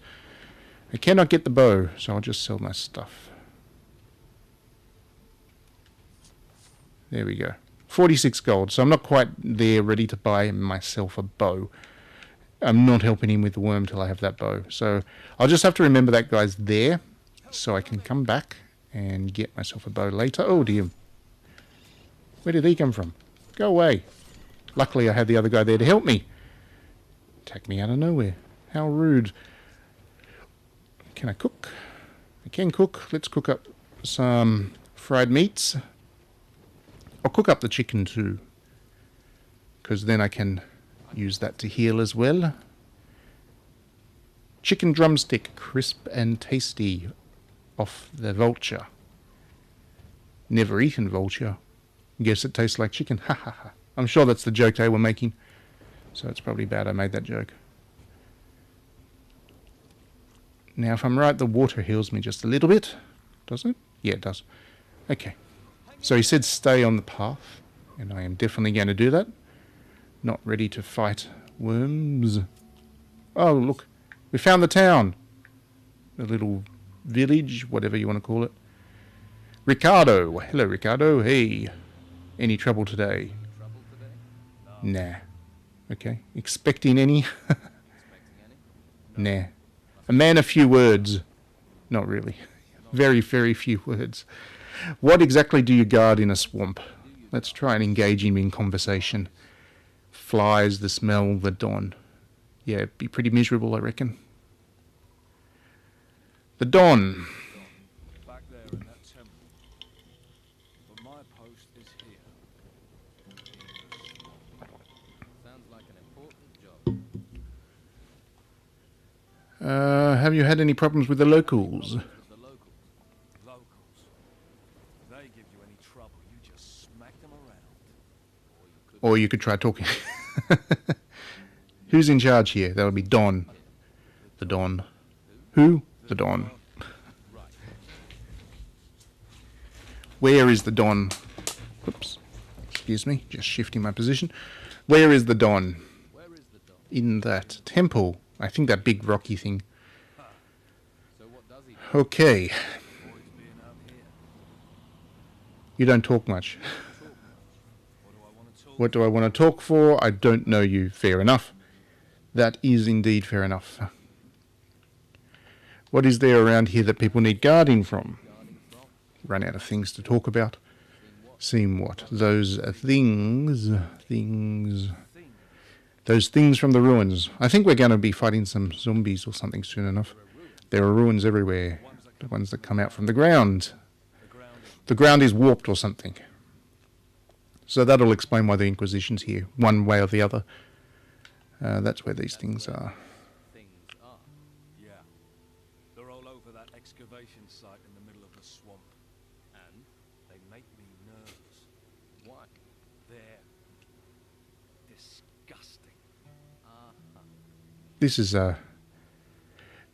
I cannot get the bow, so I'll just sell my stuff. There we go. 46 gold, so I'm not quite there ready to buy myself a bow. I'm not helping him with the worm till I have that bow. So I'll just have to remember that guy's there so I can come back and get myself a bow later. Oh dear. Where did he come from? Go away. Luckily I had the other guy there to help me. Attack me out of nowhere. How rude. Can I cook? I can cook. Let's cook up some fried meats. I'll cook up the chicken too, because then I can use that to heal as well. Chicken drumstick, crisp and tasty, off the vulture. Never eaten vulture. Guess it tastes like chicken. Ha ha ha. I'm sure that's the joke they were making, so it's probably bad I made that joke. Now, if I'm right, the water heals me just a little bit. Does it? Yeah, it does. Okay. So he said stay on the path, and I am definitely going to do that. Not ready to fight worms. Oh, look. We found the town. The little village, whatever you want to call it. Ricardo. Hello, Ricardo. Hey. Any trouble today? Trouble today? No. Nah. Okay. Expecting any? Expecting any? Nah. A man of few words. Not really. Very, very few words. What exactly do you guard in a swamp? Let's try and engage him in conversation. Flies, the smell, the dawn. Yeah, it'd be pretty miserable, I reckon. The dawn. Back there in that temple. But my post is here. Sounds like an important job. Have you had any problems with the locals? The locals. Locals. If they give you any trouble, you just smack them around. Or you could try talking. Who's in charge here? That would be Don. The Don. Who? The Don. Right. Where is the Don? Oops. Excuse me. Just shifting my position. Where is the Don? Where is the dog? In that temple. I think that big rocky thing. So what does he do? Okay. Boys being out here. You don't talk much. What do I want to talk What do I want to talk for? I don't know you. Fair enough. That is indeed fair enough. What is there around here that people need guarding from? Guarding from? Run out of things to talk about. Seeing what? Seeing what? Those things. Things. Those things from the ruins. I think we're going to be fighting some zombies or something soon enough. There are ruins everywhere. The ones that come out from the ground. The ground is The ground is warped or something. So that'll explain why the Inquisition's here, one way or the other. That's where these things are. Things are. yeah. They're all over that excavation site in the middle of the swamp. And? They make me nervous. Why? They're disgusting. Uh-huh.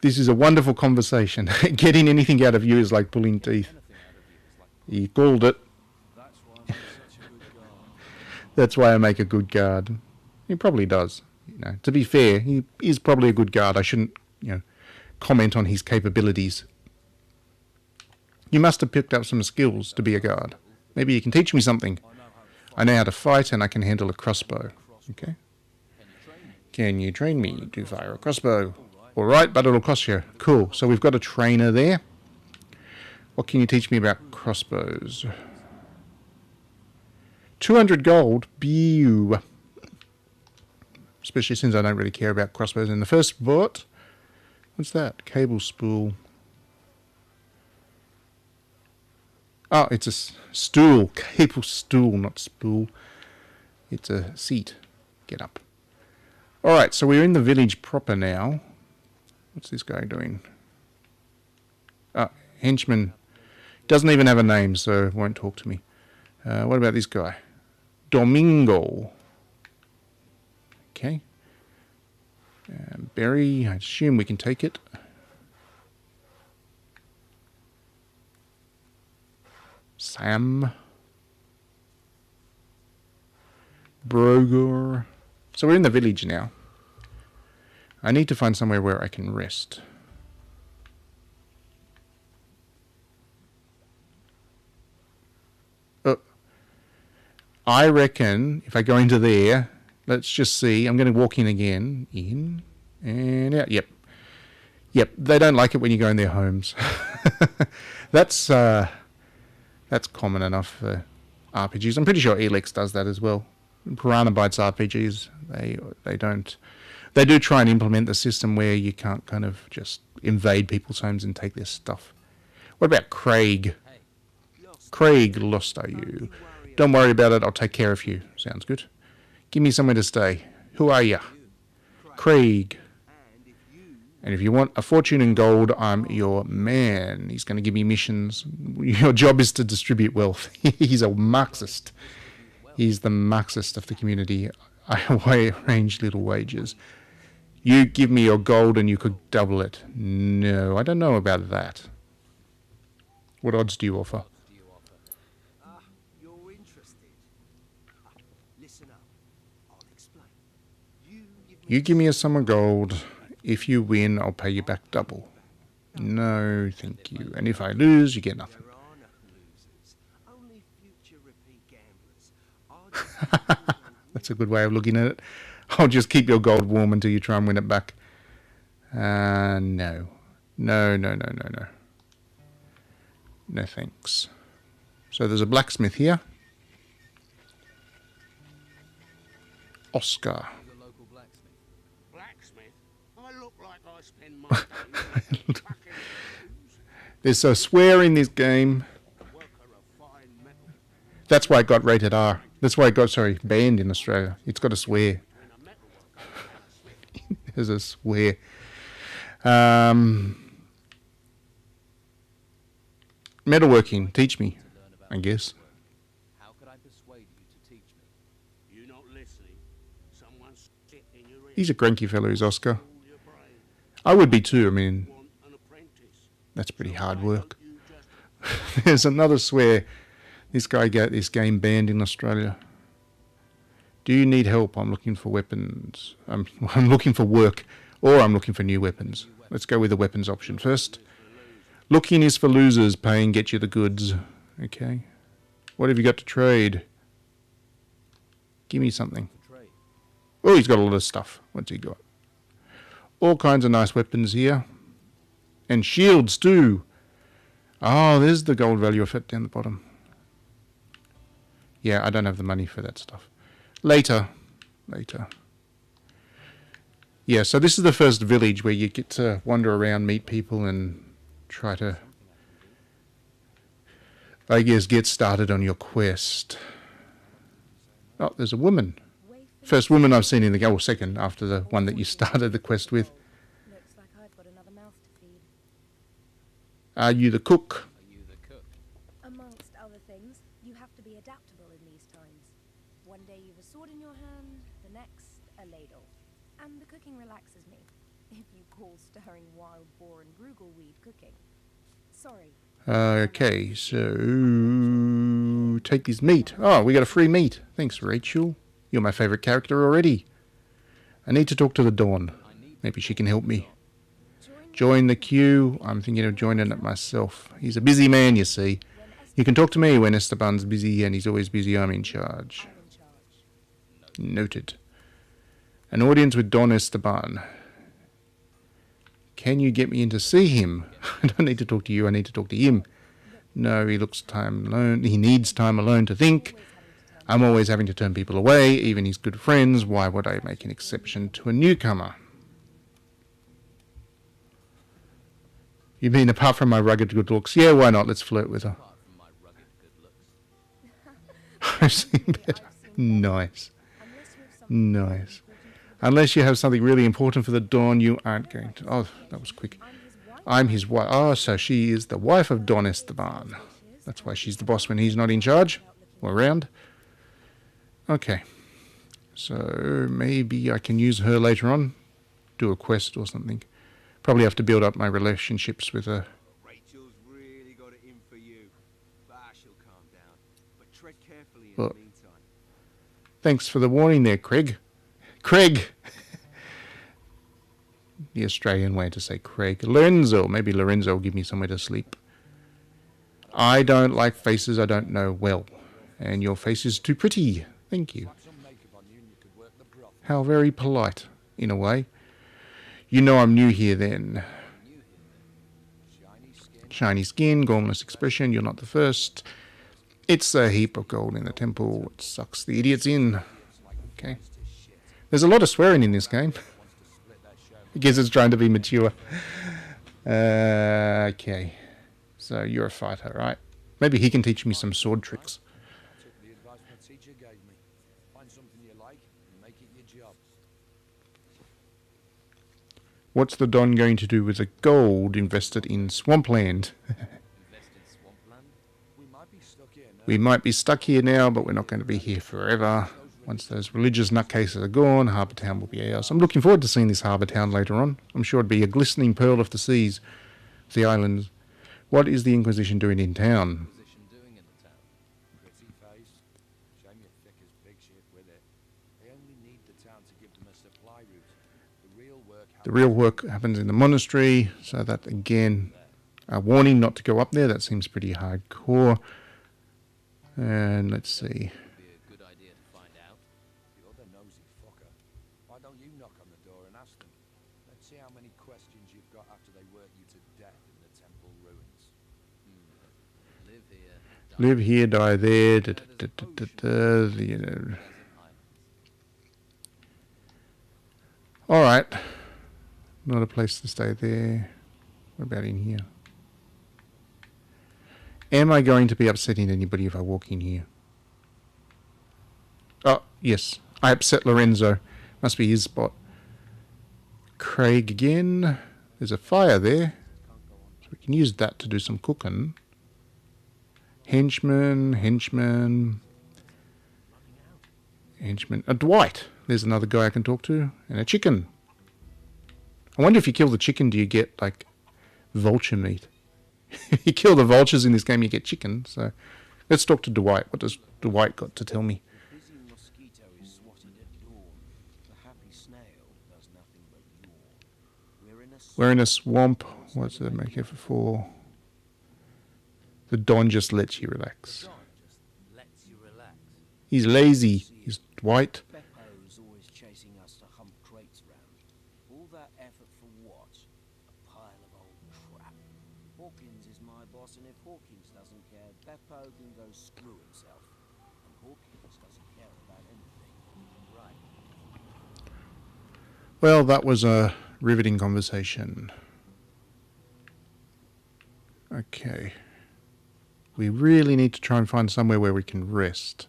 This is a wonderful conversation. Getting anything out of you is like pulling teeth. Anything out of you is like He called it. That's why I'm such a good guard. That's why I make a good guard. He probably does. You know, to be fair, he is probably a good guard. I shouldn't, comment on his capabilities. You must have picked up some skills to be a guard. Maybe you can teach me something. I know how to fight and I can handle a crossbow. Okay. Can you train me to fire a crossbow? All right, but it'll cost you. Cool. So we've got a trainer there. What can you teach me about crossbows? 200 gold. Bew. Especially since I don't really care about crossbows in the first sport. What's that? Cable spool. Oh, it's a stool. Cable stool, not spool. It's a seat. Get up. Alright, so we're in the village proper now. What's this guy doing? Henchman. Doesn't even have a name, so won't talk to me. What about this guy? Domingo. Okay. Berry, I assume we can take it. Sam. Brogor. So we're in the village now. I need to find somewhere where I can rest. I reckon if I go into there, let's just see. I'm going to walk in again. In and out. Yep. Yep. They don't like it when you go in their homes. That's common enough for RPGs. I'm pretty sure Elex does that as well. Piranha Bytes RPGs, they don't. They do try and implement the system where you can't kind of just invade people's homes and take their stuff. What about Craig? Craig, lost are you? Don't worry about it, I'll take care of you. Sounds good. Give me somewhere to stay. Who are you? Craig. And if you want a fortune in gold, I'm your man. He's going to give me missions. Your job is to distribute wealth. He's a Marxist. He's the Marxist of the community. I arrange little wages. You give me your gold and you could double it. No, I don't know about that. What odds do you offer? You're interested. Listen up. I'll explain. You give me a sum of gold. If you win, I'll pay you back double. No, thank you. And if I lose, you get nothing. There are no losers. Only future repeat gamblers. That's a good way of looking at it. I'll just keep your gold warm until you try and win it back. No. No. No thanks. So there's a blacksmith here. Oscar. the local blacksmith. Blacksmith? I look like I spend my days fucking shoes. There's a swear in this game. Worker of fine metal. That's why it got rated R. That's why it got, banned in Australia. It's got a swear. In a metal worker. There's a swear. Metalworking, teach me, I guess. How could I persuade you to teach me? You not listening? Someone's shit in your ear. He's a cranky fellow, is Oscar. All your brain. I would be too. I mean, Want an apprentice. that's pretty hard work. You just There's another swear. This guy got this game banned in Australia. Do you need help? I'm looking for weapons. I'm looking for work, or I'm looking for new weapons. Let's go with the weapons option first. Looking is for losers, paying get you the goods. Okay. What have you got to trade? Give me something. Trade. Oh, he's got a lot of stuff. What's he got? All kinds of nice weapons here. And shields too. Oh, there's the gold value of it down the bottom. Yeah, I don't have the money for that stuff. Later. Yeah, so this is the first village where you get to wander around, meet people, and try to, I guess, get started on your quest. Oh, there's a woman. First woman I've seen in the game, or second, after the one that you started the quest with. Looks like I've got another mouth to feed. Are you the cook? Are you the cook? Amongst other things, you have to be adaptable in these times. One day you've a sword in your hand, the next a ladle. And the cooking relaxes me, if you call stirring wild boar and brugelweed cooking. Sorry. Okay, so take this meat. Oh, we got a free meat. Thanks, Rachel. You're my favourite character already. I need to talk to the Dawn. Maybe she can help me. Join the queue. I'm thinking of joining it myself. He's a busy man, you see. You can talk to me when Esteban's busy, and he's always busy. I'm in charge. Noted. An audience with Don Esteban. Can you get me in to see him? I don't need to talk to you, I need to talk to him. No, he looks time alone. He needs time alone to think. I'm always having to turn people away, even his good friends. Why would I make an exception to a newcomer? You mean apart from my rugged good looks? Yeah, why not? Let's flirt with her. Apart from my rugged good looks. I've seen better. Nice. Nice. Unless you have something really important for the Dawn, you aren't going to... Oh, that was quick. I'm his wife. Oh, so she is the wife of Don Esteban. That's why she's the boss when he's not in charge or around. Okay. So maybe I can use her later on. Do a quest or something. Probably have to build up my relationships with her. Rachel's really got it in for you. But she'll calm down. But tread carefully in Well, the meantime. thanks for the warning there, Craig. Craig! The Australian way to say Craig. Lorenzo. Maybe Lorenzo will give me somewhere to sleep. I don't like faces I don't know well. And your face is too pretty. Thank you. How very polite, in a way. You know I'm new here then. Shiny skin, gormless expression, you're not the first. It's a heap of gold in the temple. It sucks the idiots in. Okay. There's a lot of swearing in this game. I guess it's trying to be mature. Okay. So you're a fighter, right? Maybe he can teach me some sword tricks. I took the advice my teacher gave me. Find something you like and make it your job. What's the Don going to do with the gold invested in swampland? Invest in swampland? We might be stuck here now. We might be stuck here now, but we're not going to be here forever. Once those religious nutcases are gone, Harbour Town will be ours. I'm looking forward to seeing this Harbour Town later on. I'm sure it'd be a glistening pearl of the seas, of the islands. What is the Inquisition doing in town? Position doing in the town? Pretty face. Shame your thick as pig shit with it. They only need the town to give them a supply route. The real work happens in the monastery, so that again, a warning not to go up there. That seems pretty hardcore. And let's see. Would be a good idea to find out. You're the nosy fucker. Why don't you knock on the door and ask them? Let's see how many questions you've got after they work you to death in the temple ruins. Live here. Live here, die there. You know. All right. Not a place to stay there. What about in here? Am I going to be upsetting anybody if I walk in here? Oh, yes. I upset Lorenzo. Must be his spot. Craig again. There's a fire there. So we can use that to do some cooking. Henchman. A Dwight. There's another guy I can talk to. And a chicken. I wonder if you kill the chicken, do you get, like, vulture meat? If you kill the vultures in this game, you get chicken. So let's talk to Dwight. What does Dwight got to tell me? The busy mosquito is swatted at dawn. The happy snail does nothing but yawn. We're in a swamp. What's that make it for? The Don just lets you relax. Don just lets you relax. He's lazy. He's Dwight. Beppo's always chasing us to hump crates round. All that effort for what? A pile of old crap. Hawkins is my boss, and if Hawkins doesn't care, Beppo can go screw himself. And Hawkins doesn't care about anything. Right. Well, that was a riveting conversation. Okay. We really need to try and find somewhere where we can rest.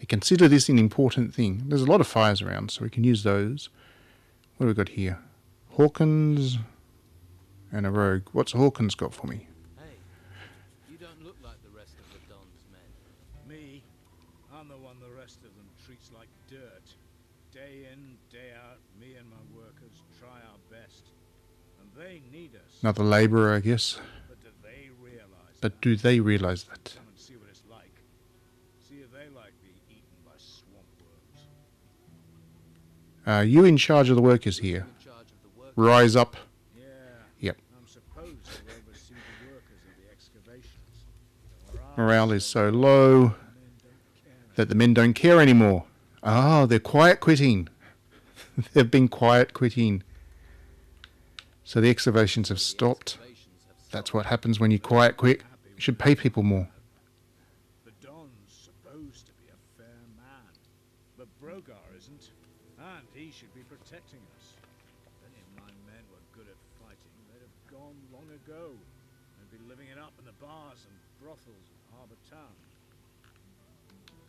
I consider this an important thing. There's a lot of fires around, so we can use those. What have we got here? Hawkins and a rogue. What's Hawkins got for me? Hey, you don't look like the rest of the Don's men. Me? I'm the one the rest of them treats like dirt. Day in, day out, me and my work They need us. Another labourer, I guess. But do they realize But that? do they realise that? Come and see what it's like. See if they like being eaten by swamp worms. Are you in charge of the workers here? In charge of the work. Rise up. Yeah. Yep. I'm supposed to oversee the workers of the excavations. Morale is so low Men don't care. that the men don't care anymore. Ah, they're quiet quitting. They've been quiet quitting. So the excavations have stopped. Excavations have That's what happens when you quiet quit. You should pay people more. The Don's supposed to be a fair man, but Brogar isn't, and he should be protecting us. If any of my men were good at fighting, they'd have gone long ago. They'd be living it up in the bars and brothels of Harbour Town.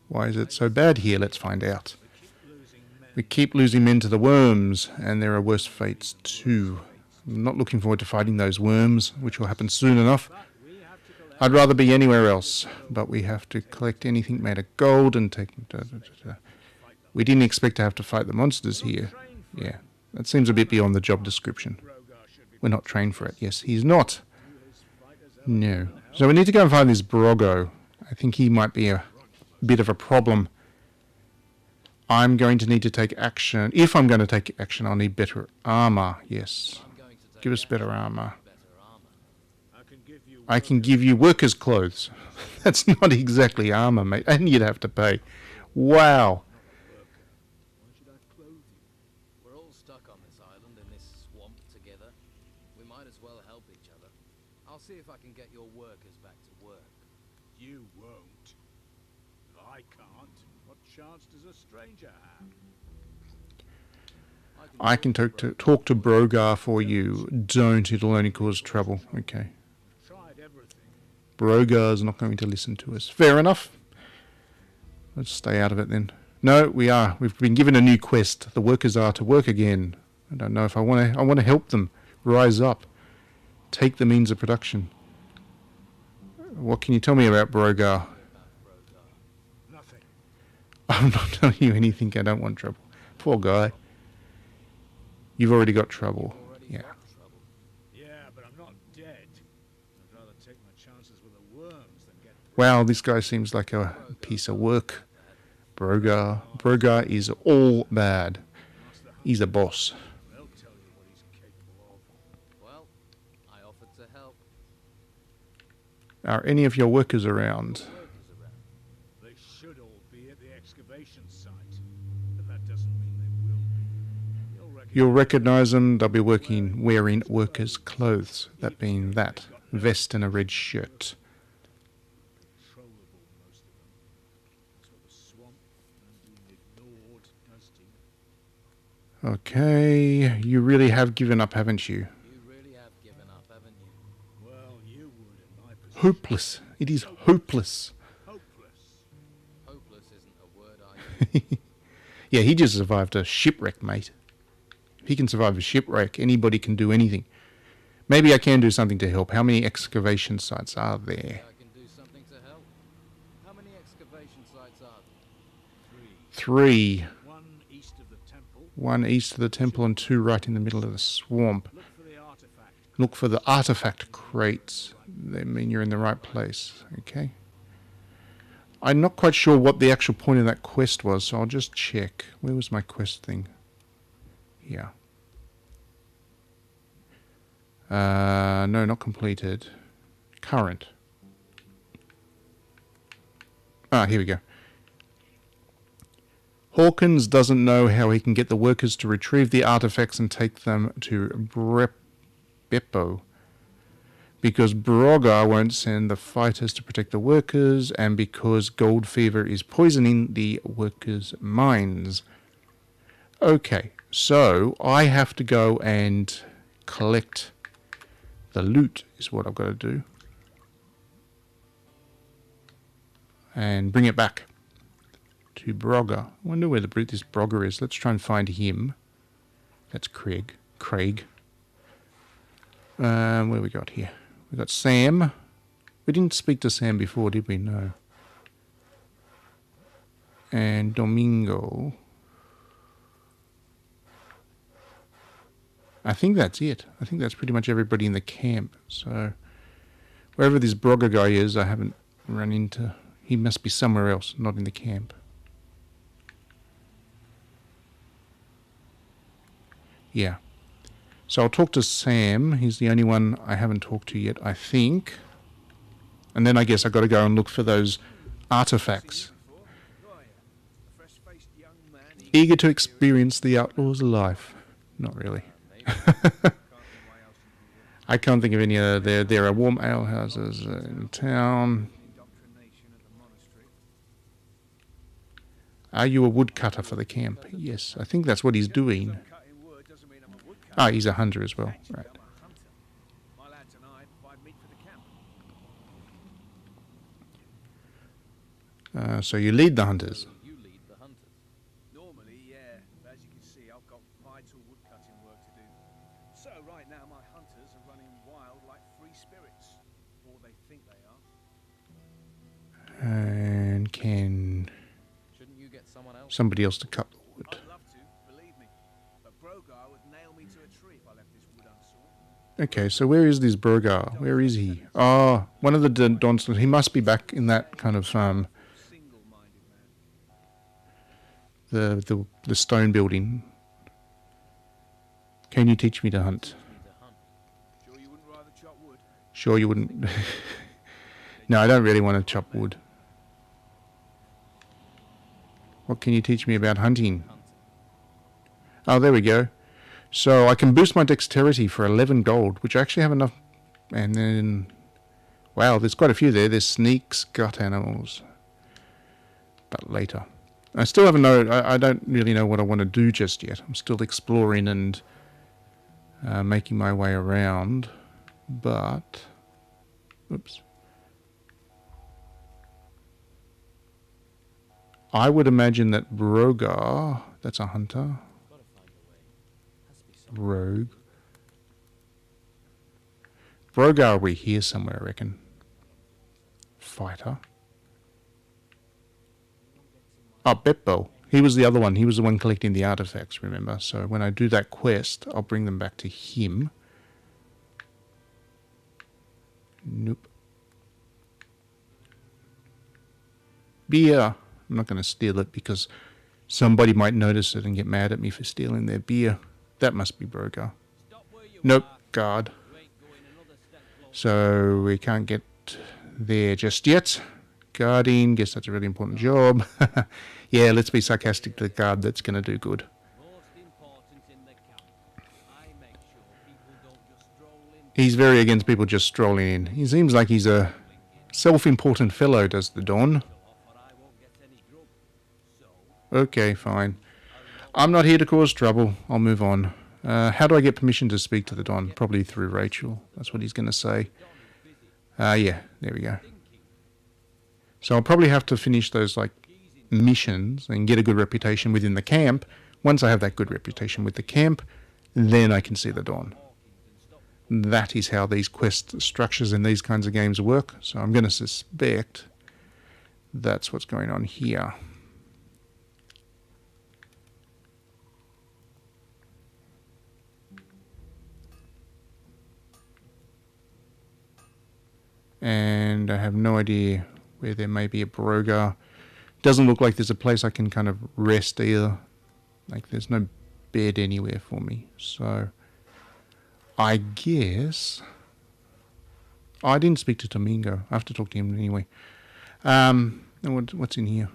Why is it so bad here? Let's find out. We keep losing men. We keep losing men to the worms, and there are worse fates too. I'm not looking forward to fighting those worms, which will happen soon enough. But we have to collect I'd rather be anywhere else, but we have to collect anything made of gold and take... We didn't expect to have to fight the monsters here. Yeah, that seems a bit beyond the job description. Brogar should be We're not trained for it. Yes, he's not. do his fighters ever No. So we need to go and find this Brogo. I think he might be a bit of a problem. I'm going to need to take action. If I'm going to take action, I'll need better armor. Yes. I'm going to take Give us better action. armor. Better armor. I can give you I can give you workers' clothes. That's not exactly armor, mate. And you'd have to pay. Wow. Why should I clothe you? We're all stuck on this island in this swamp together. We might as well help each other. I'll see if I can get your workers back to work. You won't. If I can't, what chance does a stranger have? I can talk to Brogar for you. Don't. It'll only cause trouble. Okay. Tried everything. Brogar's not going to listen to us. Fair enough. Let's stay out of it then. No, we are. We've been given a new quest. The workers are to work again. I don't know if I want to. I want to help them rise up. Take the means of production. What can you tell me about Brogar? Nothing. I'm not telling you anything. I don't want trouble. Poor guy. You've already got trouble. Already Yeah. got trouble. Yeah, but I'm not dead. I'd rather take my chances with the worms than get Wow, this guy seems like a piece of work. Brogar. Brogar is all bad. past the He's a boss. They'll tell you what he's capable of. Well, I offered to help. Are any of your workers around? Workers around. They should all be at the excavation site, but that doesn't mean they will be. You'll recognize them. They'll be wearing workers' clothes. That being that vest and a red shirt. Controllable, most of them. That's what the swamp and being ignored does to you. Okay, you really have given up, haven't you? You really have given up, haven't you? Well, you would in my position. Hopeless. It is hopeless. Hopeless. Hopeless isn't a word I use. Yeah, he just survived a shipwreck, mate. If he can survive a shipwreck, anybody can do anything. Maybe I can do something to help. How many excavation sites are there? I can do something to help. How many excavation sites are there? 3. One east of the temple. 1 east of the temple and 2 right in the middle of the swamp. Look for the artifact. Look for the artifact crates. They mean you're in the right place. Okay. I'm not quite sure what the actual point of that quest was, so I'll just check. Where was my quest thing? Yeah. No, not completed. Current. Ah, here we go. Hawkins doesn't know how he can get the workers to retrieve the artifacts and take them to Beppo. Because Brogar won't send the fighters to protect the workers, and because gold fever is poisoning the workers' minds. Okay, so I have to go and collect the loot, is what I've got to do. And bring it back to Brogar. I wonder where this Brogar is. Let's try and find him. That's Craig. Where we got here? We got Sam. We didn't speak to Sam before, did we? No. And Domingo. I think that's it. I think that's pretty much everybody in the camp. So wherever this Brogger guy is, I haven't run into. He must be somewhere else, not in the camp. Yeah. So I'll talk to Sam. He's the only one I haven't talked to yet, I think. And then I guess I've got to go and look for those artifacts. Eager to experience the outlaws' life. Not really. I can't think of any other. There are warm alehouses in town. Are you a woodcutter for the camp? Yes, I think that's what he's doing. Ah, he's a hunter as well. Right. So you lead the hunters. You lead the hunters. Normally, yeah. But as you can see, I've got vital woodcutting work to do. So right now, my hunters are running wild like free spirits, or they think they are. And can Shouldn't you get someone else? somebody else to cut the wood? I'd love to, believe me. But Brogar would nail me to a tree if I left this wood unsawn. Okay, so where is this Brogar? Where is he? Oh, one of the Dons. He must be back in that kind of Single-minded man. the stone building. Can you teach me to hunt? Sure you wouldn't rather chop wood? Sure you wouldn't. No, I don't really want to chop wood. What can you teach me about hunting? Oh, there we go. So I can boost my dexterity for 11 gold, which I actually have enough. And then, wow, there's quite a few there. There's sneaks, gut animals. But later. I still haven't I don't really know what I want to do just yet. I'm still exploring and making my way around. But, oops. I would imagine that Brogar, that's a hunter. Rogue. Brogar, we here somewhere, I reckon. Fighter. Oh, Beppo. He was the other one. He was the one collecting the artifacts, remember? So when I do that quest, I'll bring them back to him. Nope. Beer. I'm not going to steal it because somebody might notice it and get mad at me for stealing their beer. That must be Brogar. Nope, guard. So we can't get there just yet. Guarding, guess that's a really important job. Yeah, let's be sarcastic to the guard, that's going to do good. He's very against people just strolling in. He seems like he's a self-important fellow, does the Don. Okay, fine. I'm not here to cause trouble. I'll move on. How do I get permission to speak to the Don? Probably through Rachel. That's what he's going to say. Yeah, there we go. So I'll probably have to finish those like missions and get a good reputation within the camp. Once I have that good reputation with the camp, then I can see the Don. That is how these quest structures in these kinds of games work. So I'm going to suspect that's what's going on here. And I have no idea where there may be a Brogar. Doesn't look like there's a place I can kind of rest either. Like there's no bed anywhere for me. So I guess I didn't speak to Domingo. I have to talk to him anyway. What's in here?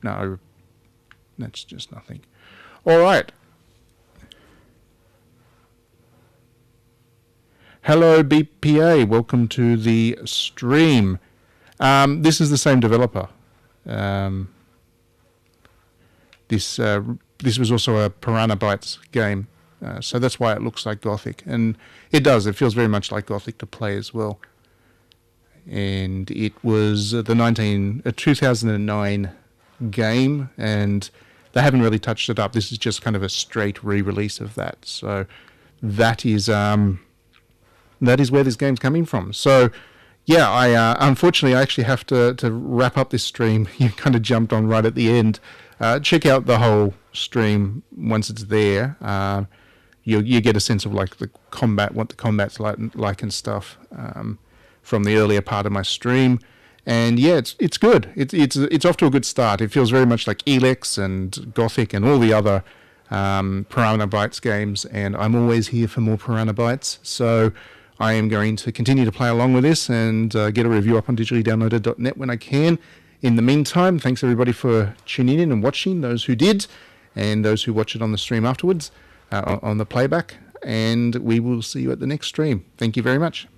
No, that's just nothing. All right. Hello BPA, welcome to the stream. This is the same developer. This was also a Piranha Bytes game, so that's why it looks like Gothic, and it does. It feels very much like Gothic to play as well. And it was the 2009 game, and they haven't really touched it up. This is just kind of a straight re-release of that. So that is where this game's coming from. So Yeah, I unfortunately I actually have to wrap up this stream. You kind of jumped on right at the end. Check out the whole stream once it's there. You get a sense of like the combat, what the combat's like and stuff from the earlier part of my stream. And yeah, it's good. It's off to a good start. It feels very much like Elex and Gothic and all the other Piranha Bytes games. And I'm always here for more Piranha Bytes. So I am going to continue to play along with this and get a review up on digitallydownloaded.net when I can. In the meantime, thanks everybody for tuning in and watching, those who did, and those who watch it on the stream afterwards, on the playback. And we will see you at the next stream. Thank you very much.